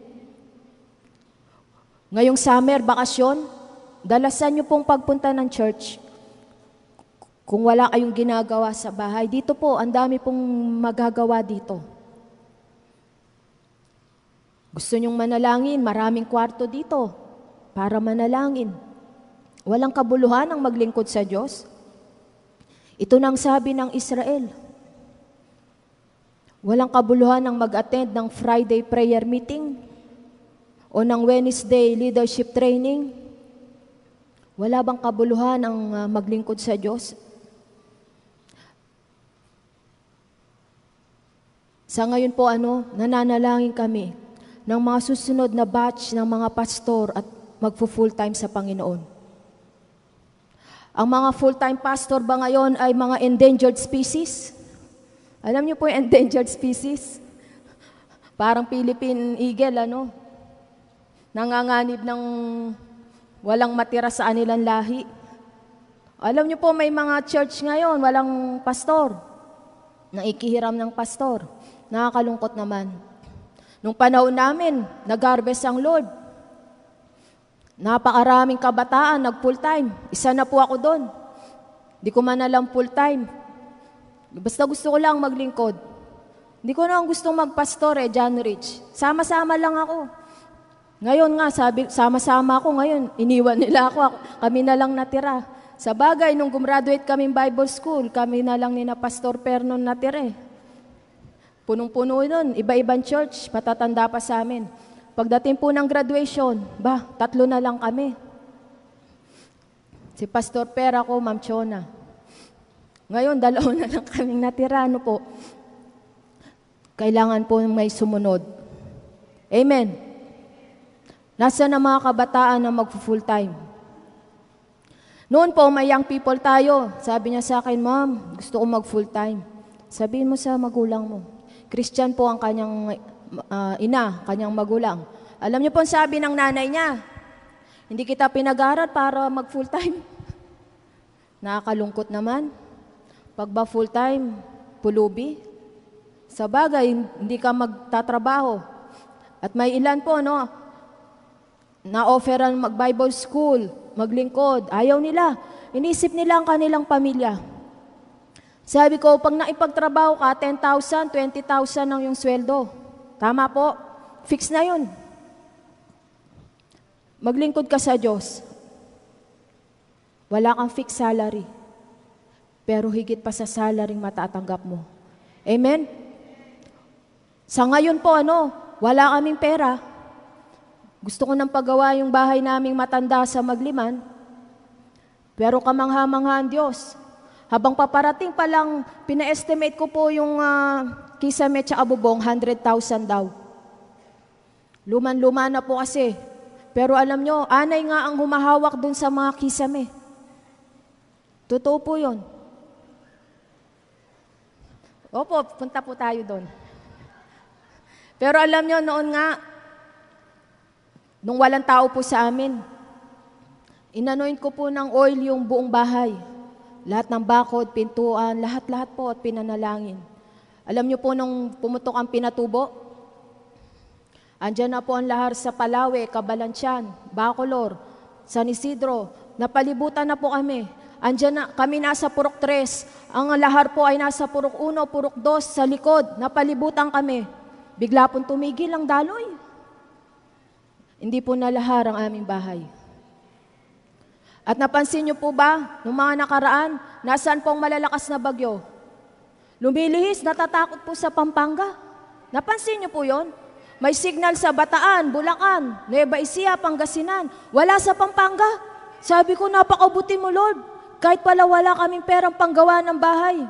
Ngayong summer, bakasyon, dalasan nyo pong pagpunta ng church. Kung wala kayong ginagawa sa bahay, dito po, ang dami pong magagawa dito. Gusto nyong manalangin, maraming kwarto dito para manalangin. Walang kabuluhan ang maglingkod sa Diyos. Ito nang sabi ng Israel. Walang kabuluhan ang mag-attend ng Friday prayer meeting o ng Wednesday leadership training. Wala bang kabuluhan ang maglingkod sa Diyos? Sa ngayon po, nananalangin kami ng mga susunod na batch ng mga pastor at magfu-full time sa Panginoon. Ang mga full-time pastor ba ngayon ay mga endangered species? Alam niyo po yung endangered species? Parang Philippine eagle, nanganganib ng walang matira sa anilang lahi. Alam niyo po, may mga church ngayon, walang pastor. Naikihiram ng pastor. Nakakalungkot naman. Nung panahon namin, nag-harvest ang Lord. Napakaraming kabataan, nag-full-time. Isa na po ako doon. Di ko man alam full-time. Basta gusto ko lang maglingkod. Hindi ko na gustong magpastor John Rich. Sama-sama lang ako. Ngayon nga, sama-sama ako ngayon. Iniwan nila ako. Kami na lang natira. Sa bagay, nung gumraduate kami Bible School, kami na lang ni na Pastor Pernon natira. Punong-puno nun, iba-ibang church, patatanda pa sa amin. Pagdating po ng graduation, 3 na lang kami. Si Pastor Per, ako, Ma'am Chona. Ngayon, 2 na lang kaming natira, po. Kailangan po may sumunod. Amen. Nasa na mga kabataan na mag-full time? Noon po, may young people tayo. Sabi niya sa akin, Ma'am, gusto ko mag-full time. Sabihin mo sa magulang mo. Christian po ang kanyang ina, kanyang magulang. Alam niyo po ang sabi ng nanay niya, hindi kita pinag-aral para mag-full time. Nakakalungkot naman. Pag ba full time, pulubi. Sa bagay, hindi ka magtatrabaho. At may ilan po, na-offeran mag-Bible school, maglingkod. Ayaw nila. Inisip nila ang kanilang pamilya. Sabi ko, pag naipagtrabaho ka, 10,000, 20,000 ang yung sweldo. Tama po. Fix na yun. Maglingkod ka sa Diyos. Wala kang fixed salary. Pero higit pa sa salaryng matatanggap mo. Amen? Sa ngayon po, wala kaming pera. Gusto ko nang pagawa yung bahay naming matanda sa Magliman. Pero kamangha-mangha ang Diyos. Habang paparating pa lang, pina-estimate ko po yung kisame tsaka bubong, 100,000 daw. Luman-luma na po kasi. Pero alam nyo, anay nga ang humahawak dun sa mga kisame. Totoo po yun. Opo, punta po tayo doon. Pero alam nyo, noon nga, nung walang tao po sa amin, inanoint ko po ng oil yung buong bahay. Lahat ng bakod, pintuan, lahat-lahat po at pinanalangin. Alam nyo po nung pumutok ang pinatubo, andyan na po ang lahar sa Palawe, Cabalantian, Bacolor, San Isidro, Napalibutan na po kami. Andiyan na, kami nasa Purok 3. Ang lahar po ay nasa Purok 1, Purok 2, sa likod. Napalibutan kami. Bigla pong tumigil ang daloy. Hindi po nalahar ang aming bahay. At napansin niyo po ba, nung mga nakaraan, nasaan po ang malalakas na bagyo? Lumilihis, natatakot po sa Pampanga. Napansin niyo po yon? May signal sa Bataan, Bulacan, Nueva Ecija, Pangasinan. Wala sa Pampanga. Sabi ko, napakabuti mo, Lord. Kahit pala wala kaming perang panggawa ng bahay.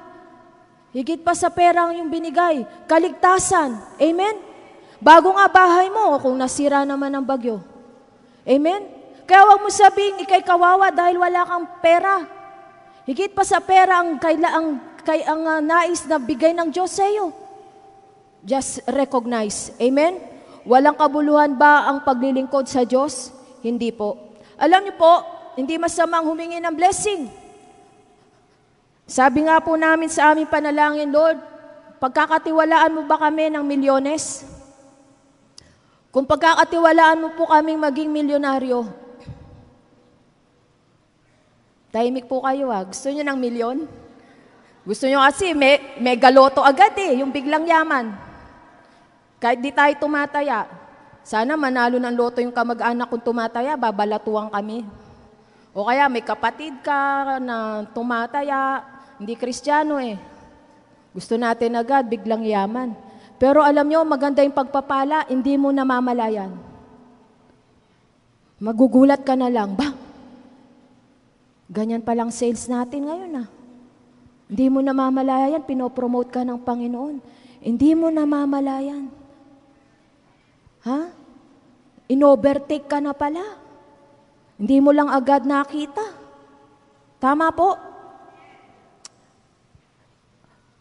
Higit pa sa perang yung binigay. Kaligtasan. Amen? Bago nga bahay mo kung nasira naman ng bagyo. Amen? Kaya huwag mo sabihin, ikay kawawa dahil wala kang pera. Higit pa sa pera ang nais na bigay ng Diyos sa iyo. Just recognize. Amen? Walang kabuluhan ba ang paglilingkod sa Diyos? Hindi po. Alam niyo po, hindi masamang humingi ng blessing. Sabi nga po namin sa aming panalangin, Lord, pagkakatiwalaan mo ba kami ng milyones? Kung pagkakatiwalaan mo po kaming maging milyonaryo, tahimik po kayo Gusto niyo ng milyon? Gusto niyo kasi mega loto agad yung biglang yaman. Kahit di tayo tumataya, sana manalo ng loto yung kamag-anak kung tumataya, babalatuan kami. O kaya may kapatid ka na tumataya, hindi Kristiyano Gusto natin agad, biglang yaman. Pero alam nyo, maganda yung pagpapala, hindi mo namamalayan. Magugulat ka na lang, ganyan palang sales natin ngayon Hindi mo namamalayan, pinopromote ka ng Panginoon. Hindi mo namamalayan. In-overtake ka na pala. Hindi mo lang agad nakita. Tama po.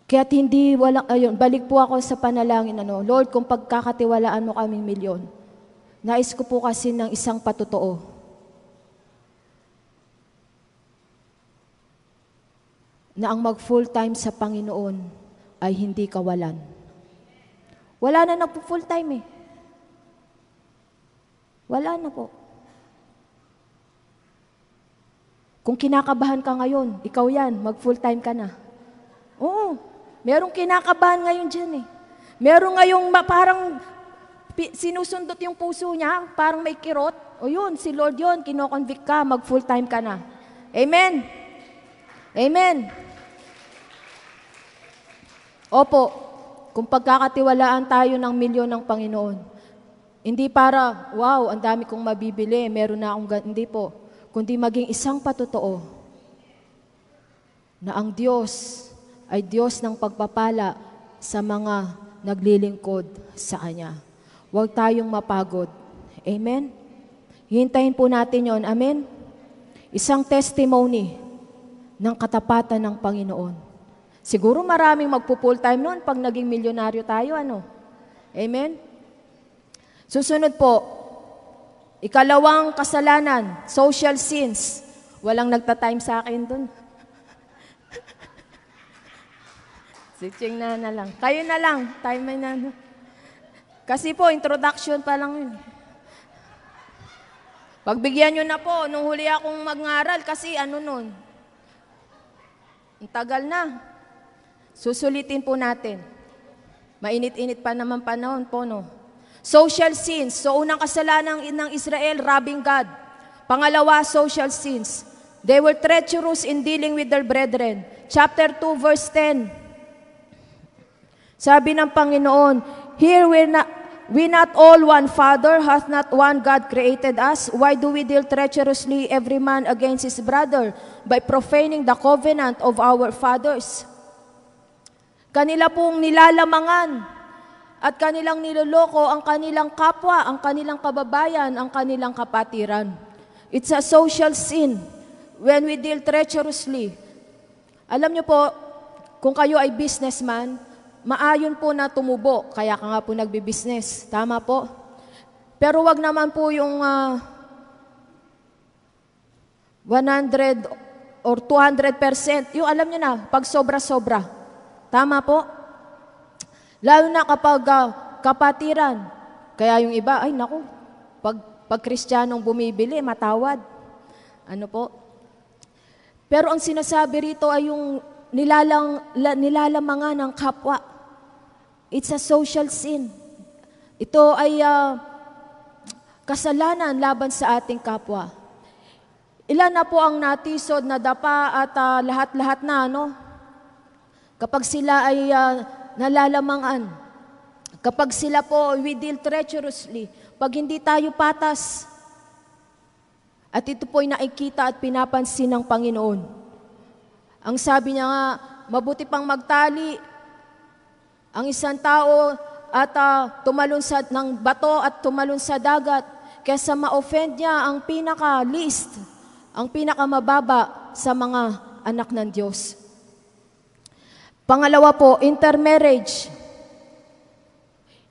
Kaya't balik po ako sa panalangin, Lord, kung pagkakatiwalaan mo kaming milyon, nais ko po kasi ng isang patotoo. Na ang mag-full time sa Panginoon ay hindi kawalan. Wala na nagpo-full time Wala na po. Kung kinakabahan ka ngayon, ikaw yan, mag-full time ka na. Oo, merong kinakabahan ngayon dyan Merong ngayong parang sinusundot yung puso niya, parang may kirot. O yun, si Lord yun, kinoconvict ka, mag-full time ka na. Amen? Amen? Opo, kung pagkakatiwalaan tayo ng milyon ng Panginoon, hindi para, wow, ang dami kong mabibili, meron na akong hindi po. Kundi maging isang patotoo na ang Diyos ay Diyos ng pagpapala sa mga naglilingkod sa Kanya. Huwag tayong mapagod. Amen? Hintayin po natin yon. Amen? Isang testimony ng katapatan ng Panginoon. Siguro maraming magpo-full time noon pag naging milyonaryo tayo, Amen? Susunod po, ikalawang kasalanan, social sins. Walang nagta-time sa akin dun. Si Ching na lang. Kayo na lang, time na. Kasi po, introduction pa lang yun. Pagbigyan nyo na po, nung huli akong mag-ngaral, kasi nun, ang tagal na. Susulitin po natin. Mainit-init pa naman panahon po, Social sins. So, unang kasalanan ng Israel, robbing God. Pangalawa, social sins. They were treacherous in dealing with their brethren. Chapter 2, verse 10. Sabi ng Panginoon, here we not all one Father, hath not one God created us? Why do we deal treacherously every man against his brother by profaning the covenant of our fathers? Kanila pong nilalamangan at kanilang niloloko ang kanilang kapwa, ang kanilang kababayan, ang kanilang kapatiran. It's a social sin when we deal treacherously. Alam niyo po, kung kayo ay businessman, maayon po na tumubo, kaya ka nga po nagbi-business. Tama po? Pero wag naman po yung 100 or 200%. Yung alam niyo na, pag sobra-sobra. Tama po? Lalo na kapag kapatiran. Kaya yung iba, ay naku, pag Kristiyanong bumibili, matawad. Ano po? Pero ang sinasabi rito ay yung nilalamangan ng kapwa. It's a social sin. Ito ay kasalanan laban sa ating kapwa. Ilan na po ang natisod, nadapa at lahat-lahat na, no? Kapag sila ay nalalamangan, kapag sila po we deal treacherously, pag hindi tayo patas, at ito po'y nakikita at pinapansin ng Panginoon. Ang sabi niya nga, mabuti pang magtali ang isang tao at tumalon ng bato at tumalon sa dagat kaysa ma-offend niya ang pinaka-least, ang pinakamababa sa mga anak ng Diyos. Pangalawa po, intermarriage.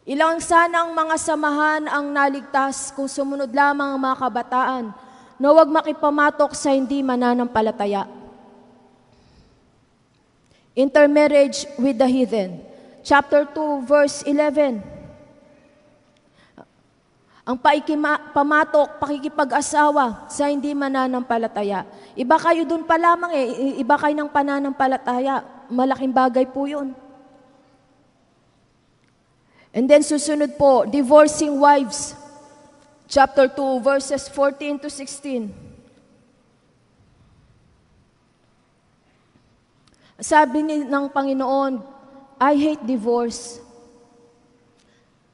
Ilang sanang mga samahan ang naligtas kung sumunod lamang ang mga kabataan na huwag makipamatok sa hindi mananampalataya. Intermarriage with the heathen. Chapter 2, verse 11. Ang pamatok, pakikipag-asawa sa hindi mananampalataya. Iba kayo dun pa lamang iba kayo ng pananampalataya. Malaking bagay po yun. And then susunod po, divorcing wives. Chapter 2, verses 14 to 16. Sabi ng Panginoon, I hate divorce.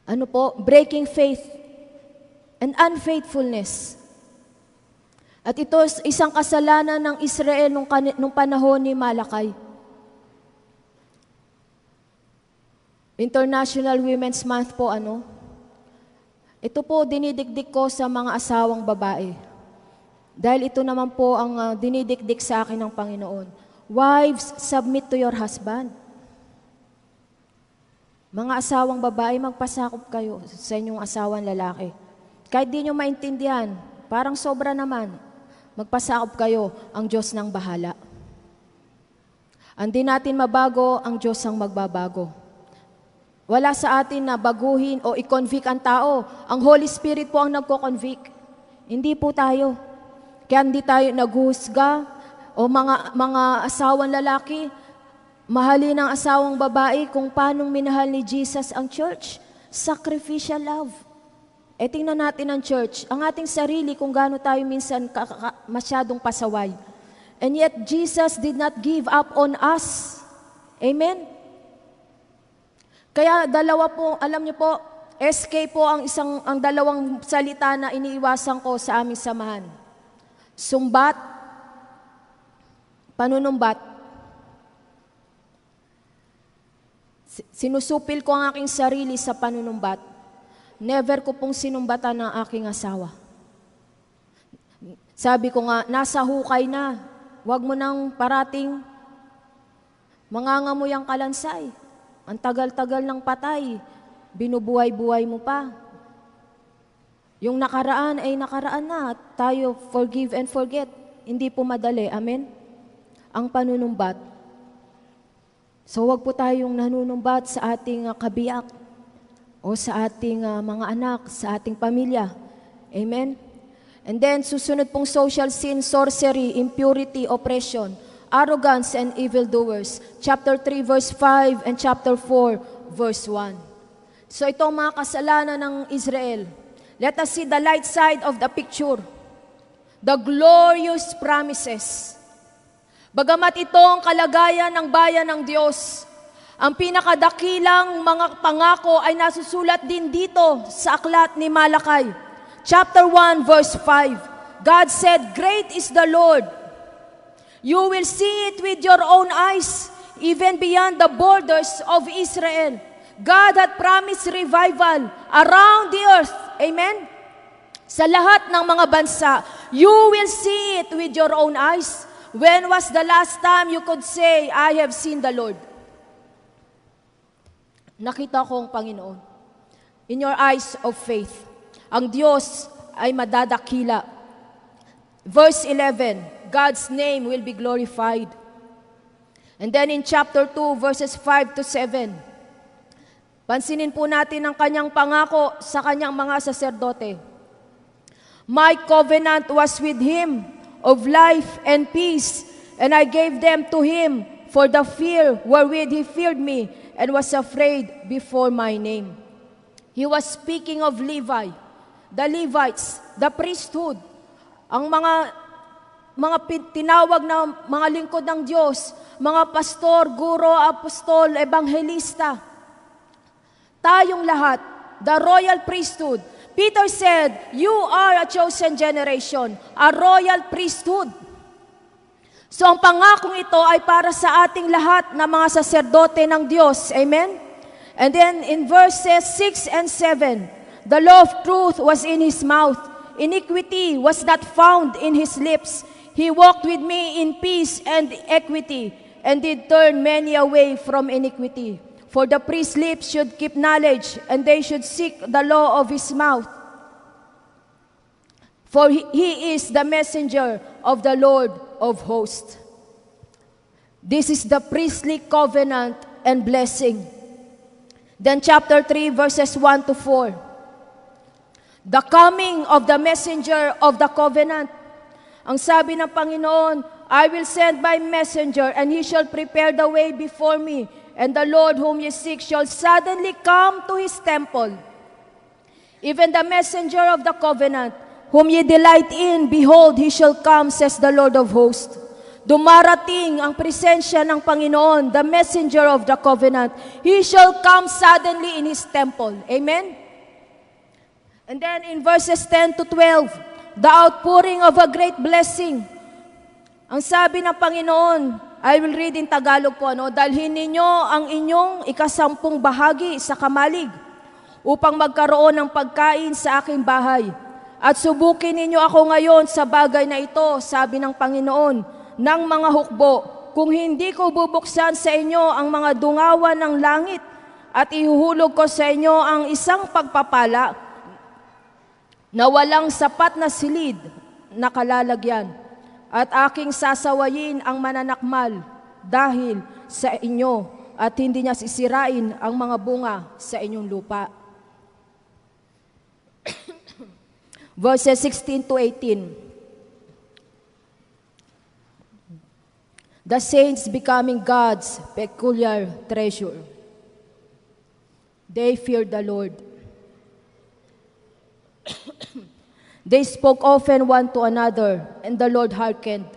Ano po? Breaking faith and unfaithfulness. At ito isang kasalanan ng Israel nung panahon ni Malakay. International Women's Month po, ito po dinidikdik ko sa mga asawang babae. Dahil ito naman po ang dinidikdik sa akin ng Panginoon. Wives, submit to your husband. Mga asawang babae, magpasakop kayo sa inyong asawang lalaki. Kahit di nyo maintindihan, parang sobra naman, magpasakop kayo, ang Diyos nang bahala. Hindi natin mabago, ang Diyos ang magbabago. Wala sa atin na baguhin o i-convict ang tao. Ang Holy Spirit po ang nagko-convict. Hindi po tayo. Kaya hindi tayo naghusga o mga asawang lalaki, mahalin ang asawang babae kung paano minahal ni Jesus ang church. Sacrificial love. Tingnan natin ang church, ang ating sarili kung gaano tayo minsan masyadong pasaway. And yet, Jesus did not give up on us. Amen? Kaya dalawa po, alam niyo po, SK po ang dalawang salita na iniiwasan ko sa aming samahan. Sumbat, panunumbat. Sinusupil ko ang aking sarili sa panunumbat. Never ko pong sinumbatan ang aking asawa. Sabi ko nga, nasa hukay na. Huwag mo nang parating mangangamoy ang kalansay. Ang tagal-tagal ng patay, binubuhay-buhay mo pa. Yung nakaraan ay nakaraan na. Tayo, forgive and forget. Hindi po madali. Amen? Ang panunumbat. So wag po tayong nanunumbat sa ating kabiyak o sa ating mga anak, sa ating pamilya. Amen? And then, susunod pong social sin, sorcery, impurity, oppression, arrogance, and evildoers. Chapter 3, verse 5, and chapter 4, verse 1. So itong mga kasalanan ng Israel. Let us see the light side of the picture. The glorious promises. Bagamat itong kalagayan ng bayan ng Diyos, ang pinakadakilang mga pangako ay nasusulat din dito sa aklat ni Malakay. Chapter 1, verse 5. God said, "Great is the Lord. You will see it with your own eyes, even beyond the borders of Israel." God had promised revival around the earth. Amen? Sa lahat ng mga bansa, you will see it with your own eyes. When was the last time you could say, I have seen the Lord? Nakita ko ang Panginoon. In your eyes of faith, ang Diyos ay madadakila. Verse 11, God's name will be glorified. And then in chapter 2, verses 5 to 7, pansinin po natin ang kanyang pangako sa kanyang mga saserdote. My covenant was with him of life and peace, and I gave them to him for the fear wherewith he feared me, and was afraid before my name. He was speaking of Levi, the Levites, the priesthood, ang mga tinawag na mga lingkod ng Diyos, mga pastor, guro, apostol, ebanghelista. Tayong lahat, the royal priesthood. Peter said, you are a chosen generation, a royal priesthood. So ang pangakong ito ay para sa ating lahat na mga saserdote ng Diyos. Amen? And then in verses 6 and 7, the law of truth was in his mouth. Iniquity was not found in his lips. He walked with me in peace and equity, and did turn many away from iniquity. For the priest's lips should keep knowledge, and they should seek the law of his mouth. For he is the messenger of the Lord of hosts. This is the priestly covenant and blessing. Then chapter 3, verses 1 to 4. The coming of the messenger of the covenant. Ang sabi ng Panginoon, I will send my messenger, and he shall prepare the way before me. And the Lord whom ye seek shall suddenly come to his temple. Even the messenger of the covenant, whom ye delight in, behold, he shall come, says the Lord of hosts. Dumarating ang presensya ng Panginoon, the messenger of the covenant. He shall come suddenly in his temple. Amen? And then in verses 10 to 12, the outpouring of a great blessing. Ang sabi ng Panginoon, I will read in Tagalog po, dalhin ninyo ang inyong ikasampung bahagi sa kamalig upang magkaroon ng pagkain sa aking bahay. At subukin ninyo ako ngayon sa bagay na ito, sabi ng Panginoon, ng mga hukbo, kung hindi ko bubuksan sa inyo ang mga dungawan ng langit at ihuhulog ko sa inyo ang isang pagpapala na walang sapat na silid na kalalagyan, at aking sasawayin ang mananakmal dahil sa inyo, at hindi niya sisirain ang mga bunga sa inyong lupa. Verses 16 to 18. The saints becoming God's peculiar treasure. They feared the Lord. They spoke often one to another, and the Lord hearkened.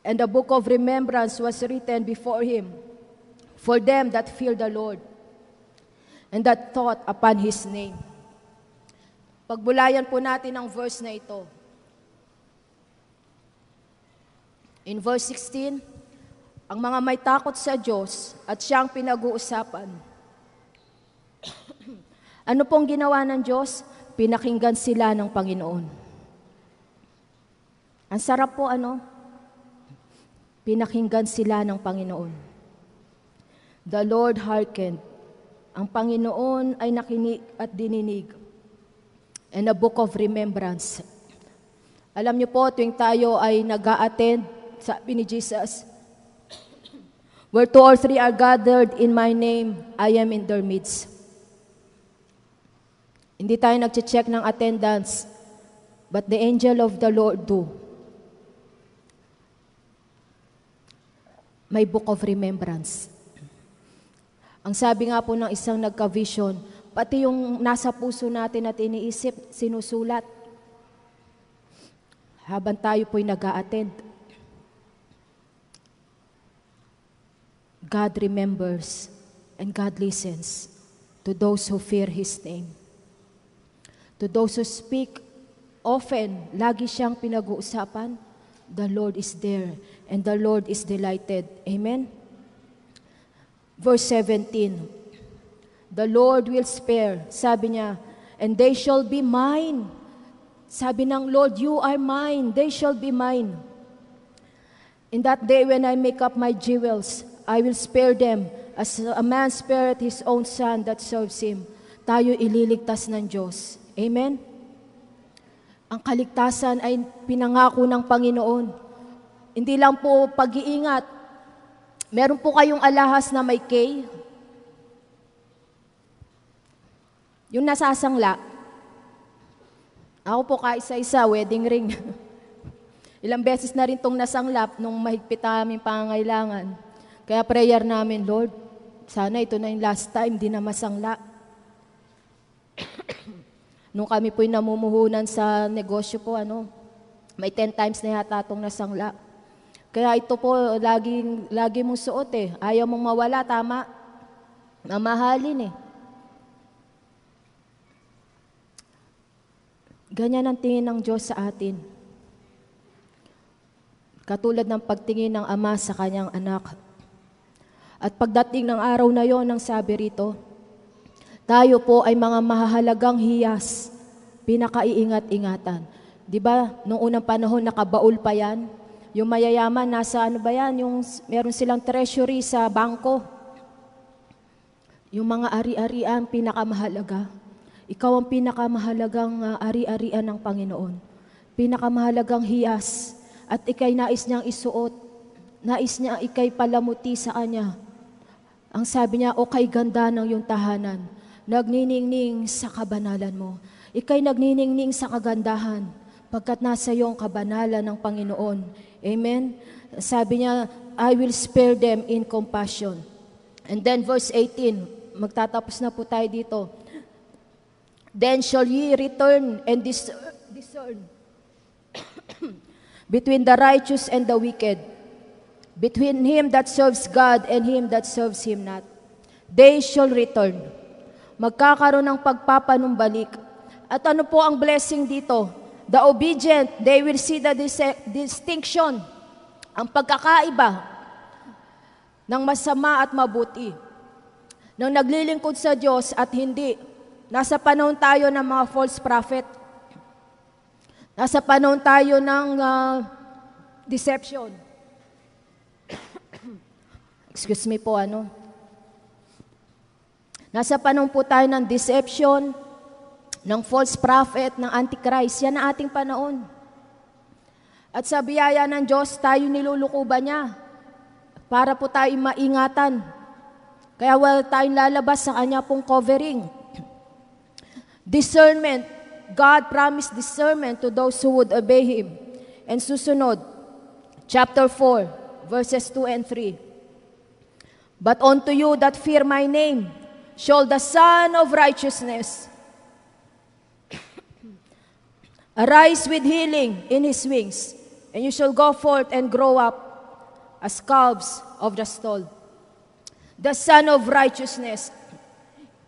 And the book of remembrance was written before him for them that fear the Lord, and that thought upon his name. Pagbulayan po natin ang verse na ito. In verse 16, ang mga may takot sa Diyos at siyang pinag-uusapan. Ano pong ginawa ng Diyos? Pinakinggan sila ng Panginoon. Ang sarap po, Pinakinggan sila ng Panginoon. The Lord hearkened. Ang Panginoon ay nakinig at dininig. And a book of remembrance. Alam niyo po, tuwing tayo ay nag-a-attend, sabi ni Jesus, where 2 or 3 are gathered in my name, I am in their midst. Hindi tayo nag-check ng attendance, but the angel of the Lord do. May book of remembrance. Ang sabi nga po ng isang nagka-vision, pati yung nasa puso natin at iniisip, sinusulat. Habang tayo po'y nag-a-attend. God remembers and God listens to those who fear His name. To those who speak often, lagi siyang pinag-uusapan, the Lord is there and the Lord is delighted. Amen? Verse 17, the Lord will spare, sabi niya, and they shall be mine. Sabi ng Lord, you are mine, they shall be mine. In that day when I make up my jewels, I will spare them as a man spareth his own son that serves him. Tayo ililigtas ng Diyos. Amen? Ang kaligtasan ay pinangako ng Panginoon. Hindi lang po pag-iingat. Meron po kayong alahas na may K. Yung nasasangla. Ako po kaisa-isa, wedding ring. Ilang beses na rin itong nasanglap nung mahigpit namin pangangailangan. Kaya prayer namin, Lord, sana ito na yung last time, di na masangla. Nung kami po'y namumuhunan sa negosyo po, may 10 times na yata itong nasangla. Kaya ito po, lagi mong suot eh. Ayaw mong mawala, tama? Mamahalin eh. Ganyan ang tingin ng Diyos sa atin. Katulad ng pagtingin ng ama sa kanyang anak. At pagdating ng araw na yon, ang sabi rito, tayo po ay mga mahahalagang hiyas, pinakaiingat-ingatan. Di ba, nung unang panahon, nakabaul pa yan? Yung mayayaman, nasa ano ba yan? Yung meron silang treasury sa bangko. Yung mga ari-arian, pinakamahalaga. Ikaw ang pinakamahalagang ari-arian ng Panginoon. Pinakamahalagang hiyas. At ikay nais niyang isuot. Nais niya ikay palamuti sa Kanya. Ang sabi niya, o kay ganda ng iyong tahanan, nagniningning sa kabanalan mo. Ikay nagniningning sa kagandahan, pagkat nasa iyong kabanalan ng Panginoon. Amen? Sabi niya, I will spare them in compassion. And then verse 18, magtatapos na po tayo dito. Then shall ye return and discern between the righteous and the wicked, between him that serves God and him that serves him not. They shall return. Magkakaroon ng pagpapanumbalik. At ano po ang blessing dito? The obedient, they will see the distinction, ang pagkakaiba ng masama at mabuti. Nang naglilingkod sa Diyos at hindi. Nasa panahon tayo ng mga false prophet. Nasa panahon tayo ng deception. Excuse me po, Nasa panahon po tayo ng deception, ng false prophet, ng antichrist. Yan ang ating panahon. At sa biyaya ng Diyos, tayo nilulukuban niya para po tayo maingatan. Kaya wala tayong lalabas sa Kanya pong covering. Discernment. God promised discernment to those who would obey Him. And susunod, chapter 4, verses 2 and 3. But unto you that fear my name, shall the Son of Righteousness arise with healing in His wings, and you shall go forth and grow up as calves of the stall. The Son of Righteousness.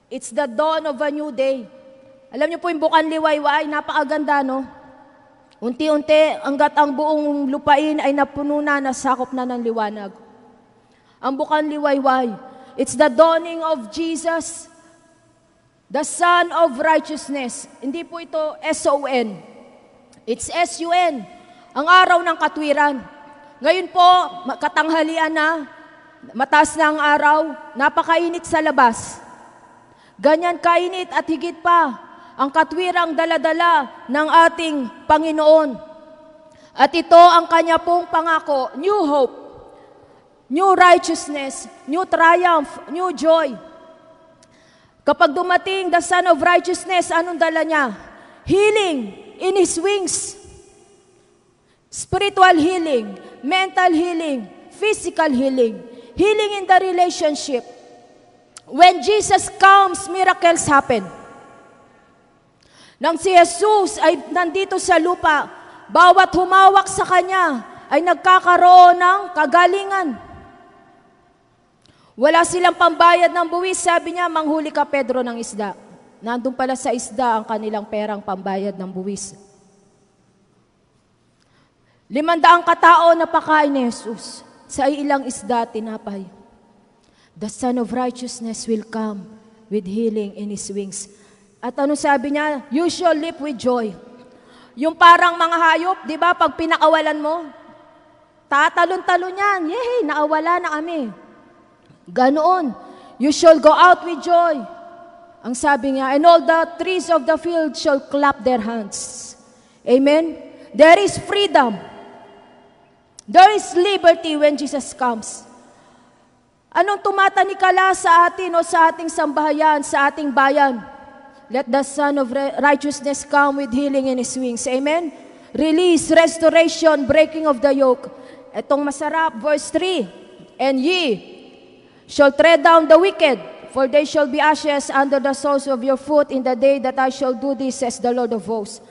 It's the dawn of a new day. Alam niyo po yung Bukang Liwayway, napakaganda, no? Unti-unti, hanggat ang buong lupain ay napuno na, nasakop na ng liwanag. Ang Bukang Liwayway, it's the dawning of Jesus, the Son of Righteousness. Hindi po ito S-O-N. It's S-U-N, ang araw ng katwiran. Ngayon po, katanghalian na, mataas na ang araw, napakainit sa labas. Ganyan kainit at higit pa ang katwirang daladala ng ating Panginoon. At ito ang Kanya pong pangako, new hope, new righteousness, new triumph, new joy. Kapag dumating the Son of Righteousness, anong dala niya? Healing in His wings. Spiritual healing, mental healing, physical healing, healing in the relationship. When Jesus comes, miracles happen. Nang si Jesus ay nandito sa lupa, bawat humawak sa Kanya ay nagkakaroon ng kagalingan. Wala silang pambayad ng buwis, sabi niya, manghuli ka Pedro ng isda. Nandun pala sa isda ang kanilang perang pambayad ng buwis. 500 katao na pakain ni Jesus sa ilang isda tinapay. The Son of Righteousness will come with healing in His wings. At ano sabi niya? You shall leap with joy. Yung parang mga hayop, di ba, pag pinakawalan mo, tatalon-talon yan. Yehey, naawala na kami. Ganoon. You shall go out with joy. Ang sabi niya, and all the trees of the field shall clap their hands. Amen? There is freedom. There is liberty when Jesus comes. Anong tumatanikala sa atin o sa ating sambahayan, sa ating bayan? Let the Son of Righteousness come with healing in His wings. Amen? Release, restoration, breaking of the yoke. Itong masarap, verse 3. And ye shall tread down the wicked, for they shall be ashes under the soles of your foot in the day that I shall do this, says the Lord of hosts.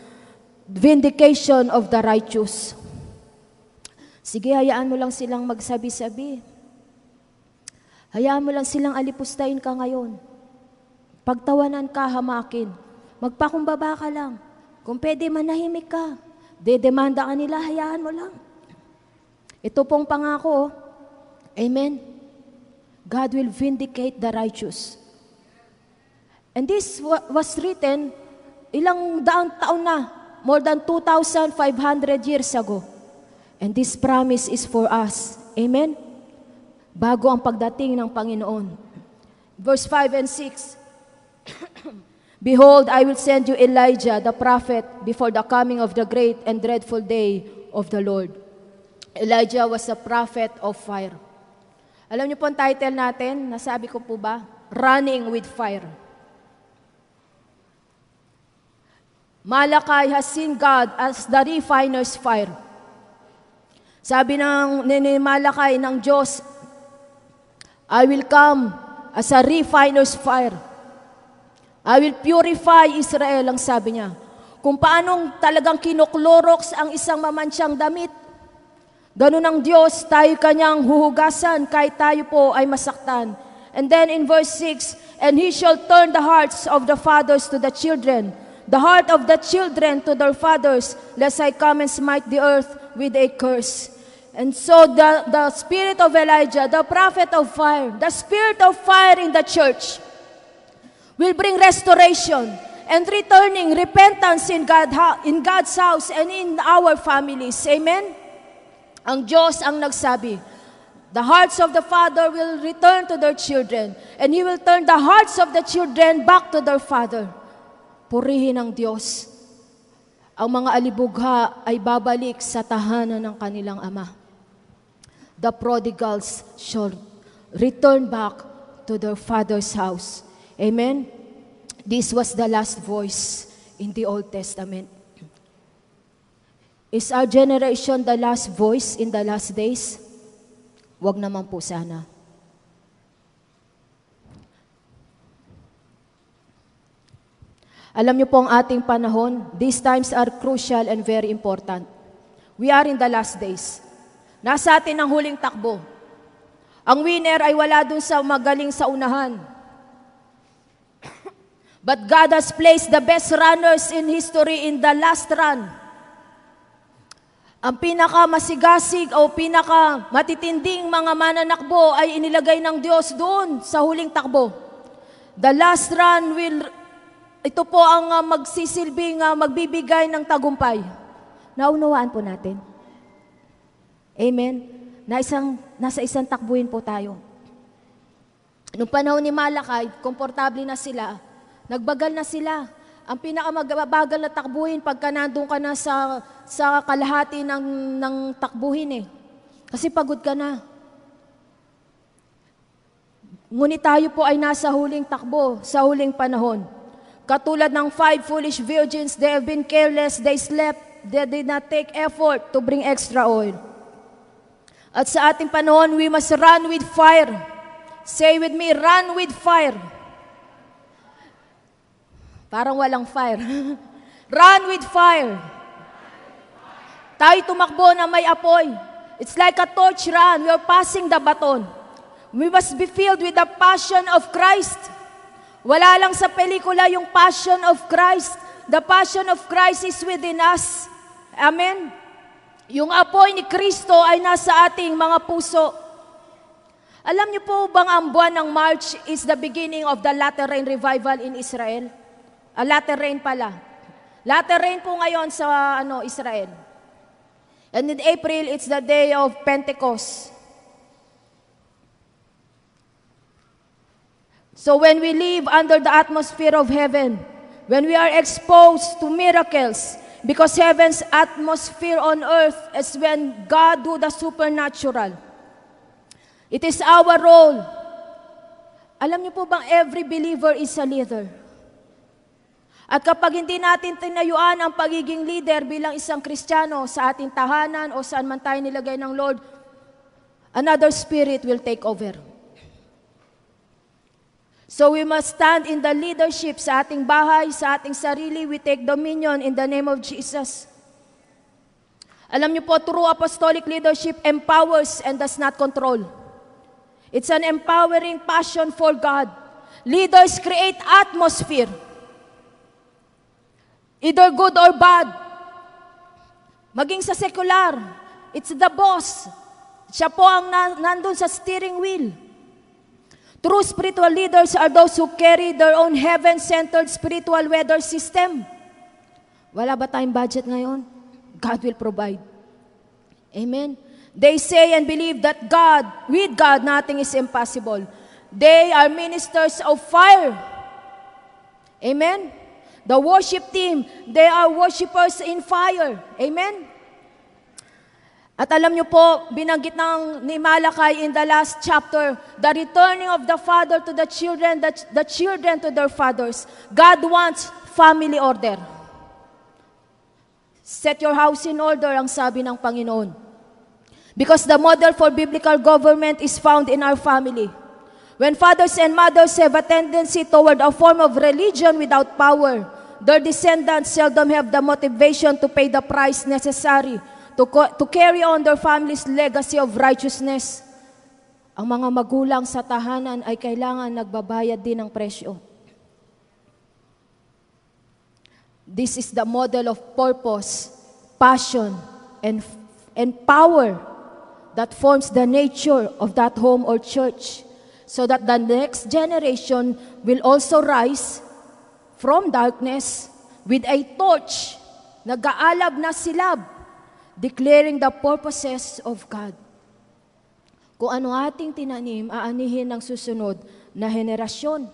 Vindication of the righteous. Sige, hayaan mo lang silang magsabi-sabi. Hayaan mo lang silang alipustahin ka ngayon. Pagtawanan ka, hamakin. Magpakumbaba ka lang. Kung pwede, manahimik ka. Dedemanda ka nila, hayaan mo lang. Ito pong pangako. Amen. God will vindicate the righteous. And this was written ilang daang taon na, more than 2,500 years ago. And this promise is for us. Amen? Bago ang pagdating ng Panginoon. Verse 5 and 6. Behold, I will send you Elijah, the prophet, before the coming of the great and dreadful day of the Lord. Elijah was a prophet of fire. Alam niyo po ang title natin, nasabi ko po ba? Running with fire. Malachi has seen God as the refiner's fire. Sabi ni Malachi ng Diyos, I will come as a refiner's fire. I will purify Israel, ang sabi niya. Kung paanong talagang kinuklorox ang isang mamansyang damit, ganun ang Diyos, tayo kanyang huhugasan kahit tayo po ay masaktan. And then in verse 6, and He shall turn the hearts of the fathers to the children, the heart of the children to their fathers, lest I come and smite the earth with a curse. And so the spirit of Elijah, the prophet of fire, the spirit of fire in the church, will bring restoration and returning repentance in God's house and in our families. Amen? Ang Diyos ang nagsabi, the hearts of the father will return to their children, and He will turn the hearts of the children back to their father. Purihin ang Diyos. Ang mga alibugha ay babalik sa tahanan ng kanilang ama. The prodigals shall return back to their father's house. Amen? This was the last voice in the Old Testament. Is our generation the last voice in the last days? Wag naman po sana. Alam niyo po ang ating panahon, these times are crucial and very important. We are in the last days. Nasa atin ang huling takbo. Ang winner ay wala dun sa magaling sa unahan. But God has placed the best runners in history in the last run. Ang pinakamasigasig o pinakamatitinding mga mananakbo ay inilagay ng Diyos doon sa huling takbo. The last run ito po ang magsisilbing magbibigay ng tagumpay. Naunawaan po natin. Amen? Nasa isang takbuhin po tayo. Noong panahon ni Malachi, komportable na sila. Nagbagal na sila. Ang pinakamagbagal na takbuhin pagka nandun ka na sa kalahati ng takbuhin eh. Kasi pagod ka na. Ngunit tayo po ay nasa huling takbo, sa huling panahon. Katulad ng 5 foolish virgins, they have been careless, they slept, they did not take effort to bring extra oil. At sa ating panahon, we must run with fire. Say with me, run with fire. Parang walang fire. Run with fire. Tayo tumakbo na may apoy. It's like a torch run. We are passing the baton. We must be filled with the passion of Christ. Wala lang sa pelikula yung passion of Christ. The passion of Christ is within us. Amen? Yung apoy ni Kristo ay nasa ating mga puso. Alam niyo po bang ang buwan ng March is the beginning of the latter rain revival in Israel? Latter rain pala. Latter rain po ngayon sa Israel. And in April, it's the day of Pentecost. So when we live under the atmosphere of heaven, when we are exposed to miracles, because heaven's atmosphere on earth is when God do the supernatural. It is our role. Alam niyo po bang every believer is a leader? At kapag hindi natin tinayuan ang pagiging leader bilang isang Kristiyano sa ating tahanan o saan man tayo nilagay ng Lord, another spirit will take over. So we must stand in the leadership sa ating bahay, sa ating sarili. We take dominion in the name of Jesus. Alam niyo po, true apostolic leadership empowers and does not control. It's an empowering passion for God. Leaders create atmosphere. Either good or bad. Maging sa secular, it's the boss. Siya po ang nandun sa steering wheel. True spiritual leaders are those who carry their own heaven-centered spiritual weather system. Wala ba tayong budget ngayon? God will provide. Amen? They say and believe that with God, nothing is impossible. They are ministers of fire. Amen? The worship team, they are worshipers in fire. Amen? At alam niyo po, binanggit ni Malakay in the last chapter, the returning of the father to the children to their fathers. God wants family order. Set your house in order, ang sabi ng Panginoon. Because the model for biblical government is found in our family. When fathers and mothers have a tendency toward a form of religion without power, their descendants seldom have the motivation to pay the price necessary to carry on their family's legacy of righteousness. Ang mga magulang sa tahanan ay kailangan nagbabayad din ng presyo. This is the model of purpose, passion, and power that forms the nature of that home or church, so that the next generation will also rise from darkness with a torch, nag-aalab na silab, declaring the purposes of God. Kung ano ating tinanim, aanihin ng susunod na henerasyon.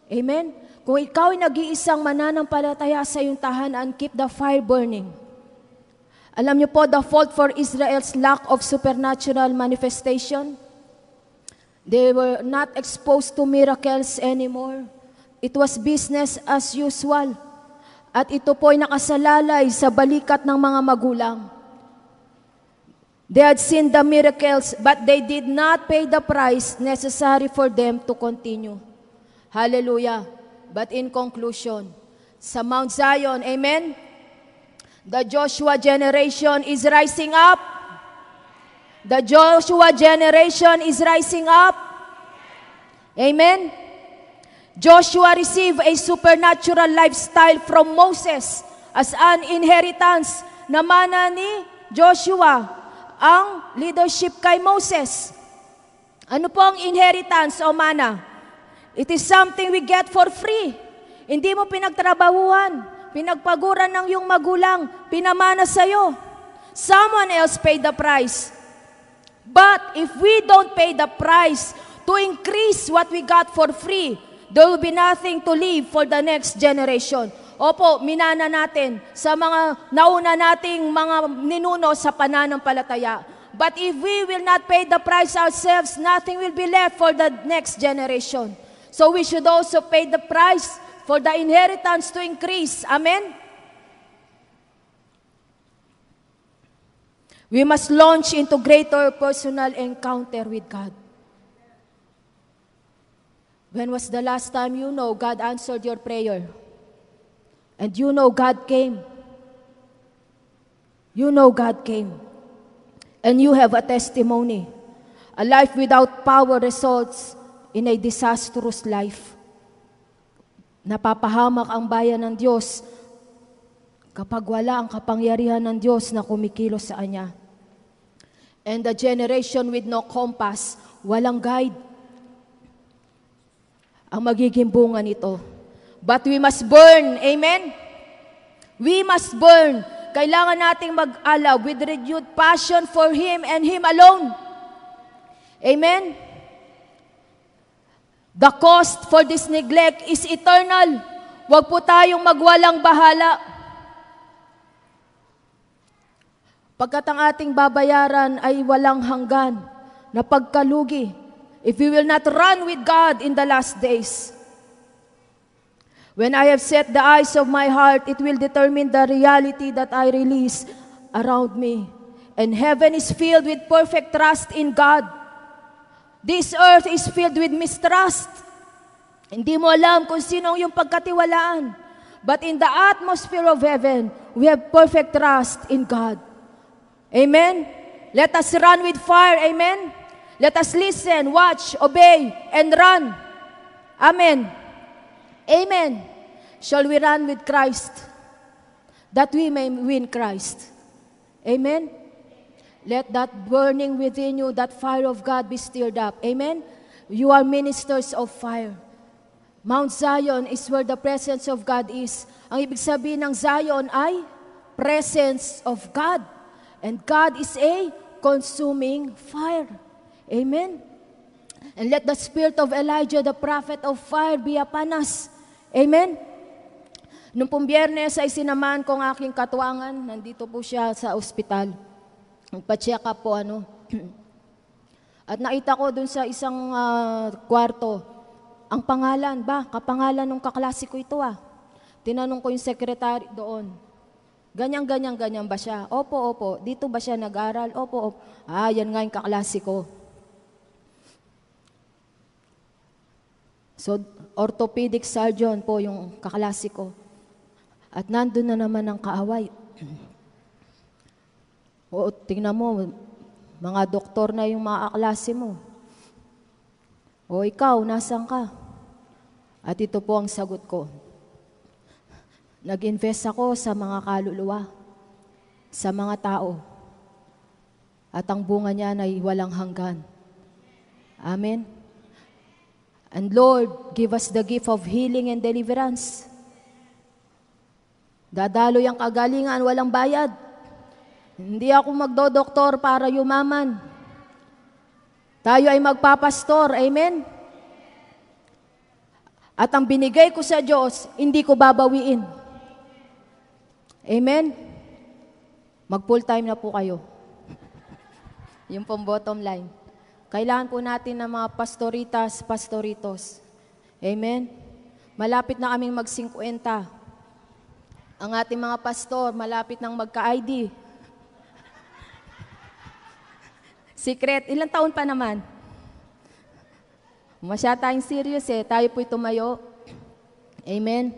Amen? Kung ikaw ay nag-iisang mananampalataya sa iyong tahanan, keep the fire burning. Alam niyo po, the fault for Israel's lack of supernatural manifestation, they were not exposed to miracles anymore. It was business as usual. At ito po ay nakasalalay sa balikat ng mga magulang. They had seen the miracles, but they did not pay the price necessary for them to continue. Hallelujah. But in conclusion, sa Mount Zion, amen? The Joshua generation is rising up. The Joshua generation is rising up. Amen? Joshua received a supernatural lifestyle from Moses as an inheritance. Namana ni Joshua ang leadership kay Moses. Ano po ang inheritance o mana? It is something we get for free. Hindi mo pinagtrabahuhan, pinagpaguran ng iyong magulang, pinamana sa'yo. Someone else paid the price. But if we don't pay the price to increase what we got for free, there will be nothing to leave for the next generation. Opo, minana natin sa mga nauna nating mga ninuno sa pananampalataya. But if we will not pay the price ourselves, nothing will be left for the next generation. So we should also pay the price for the inheritance to increase. Amen? We must launch into greater personal encounter with God. When was the last time you know God answered your prayer? And you know God came. You know God came. And you have a testimony. A life without power results in a disastrous life. Napapahamak ang bayan ng Diyos kapag wala ang kapangyarihan ng Diyos na kumikilos sa Kanya. And the generation with no compass, walang guide, ang magiging bunga nito. But we must burn. Amen? We must burn. Kailangan nating mag-alaw with renewed passion for Him and Him alone. Amen? The cost for this neglect is eternal. Huwag po tayong magwalang bahala. Pagkat ang ating babayaran ay walang hanggan na pagkalugi if we will not run with God in the last days. When I have set the eyes of my heart, it will determine the reality that I release around me. And heaven is filled with perfect trust in God. This earth is filled with mistrust. Hindi mo alam kung sino yung pagkatiwalaan. But in the atmosphere of heaven, we have perfect trust in God. Amen? Let us run with fire. Amen? Let us listen, watch, obey, and run. Amen. Amen. Shall we run with Christ, that we may win Christ? Amen. Let that burning within you, that fire of God be stirred up. Amen. You are ministers of fire. Mount Zion is where the presence of God is. Ang ibig sabihin ng Zion ay presence of God. And God is a consuming fire. Amen. And let the spirit of Elijah, the prophet of fire, be upon us. Amen. Nung pong Biyernes ay sinamahan ko ang aking katuwangan. Nandito po siya sa ospital. Nagpa-check up po At nakita ko dun sa isang kwarto, ang pangalan ba? Kapangalan ng kaklase ko ito Tinanong ko yung secretary doon. Ganyan ba siya? Opo. Dito ba siya nag-aral? Opo. Yan nga yung kaklase ko. So, orthopedic surgeon po yung kaklase ko. At nandun na naman ang kaaway. Tingnan mo, mga doktor na yung mga kaklase mo. Ikaw, nasan ka? At ito po ang sagot ko. Nag-invest ako sa mga kaluluwa, sa mga tao. At ang bunga niya ay walang hanggan. Amen. And Lord, give us the gift of healing and deliverance. Dadaloy ang kagalingan, walang bayad. Hindi ako magdodoktor para yumaman. Tayo ay magpapastor, amen? At ang binigay ko sa Diyos, hindi ko babawiin. Amen? Mag-full time na po kayo. Yung pong bottom line. Kailangan po natin ng mga pastoritas, pastoritos. Amen? Malapit na kaming mag-50. Ang ating mga pastor, malapit nang magka-ID. Secret, ilang taon pa naman? Masyado tayong serious Tayo po'y tumayo. Amen?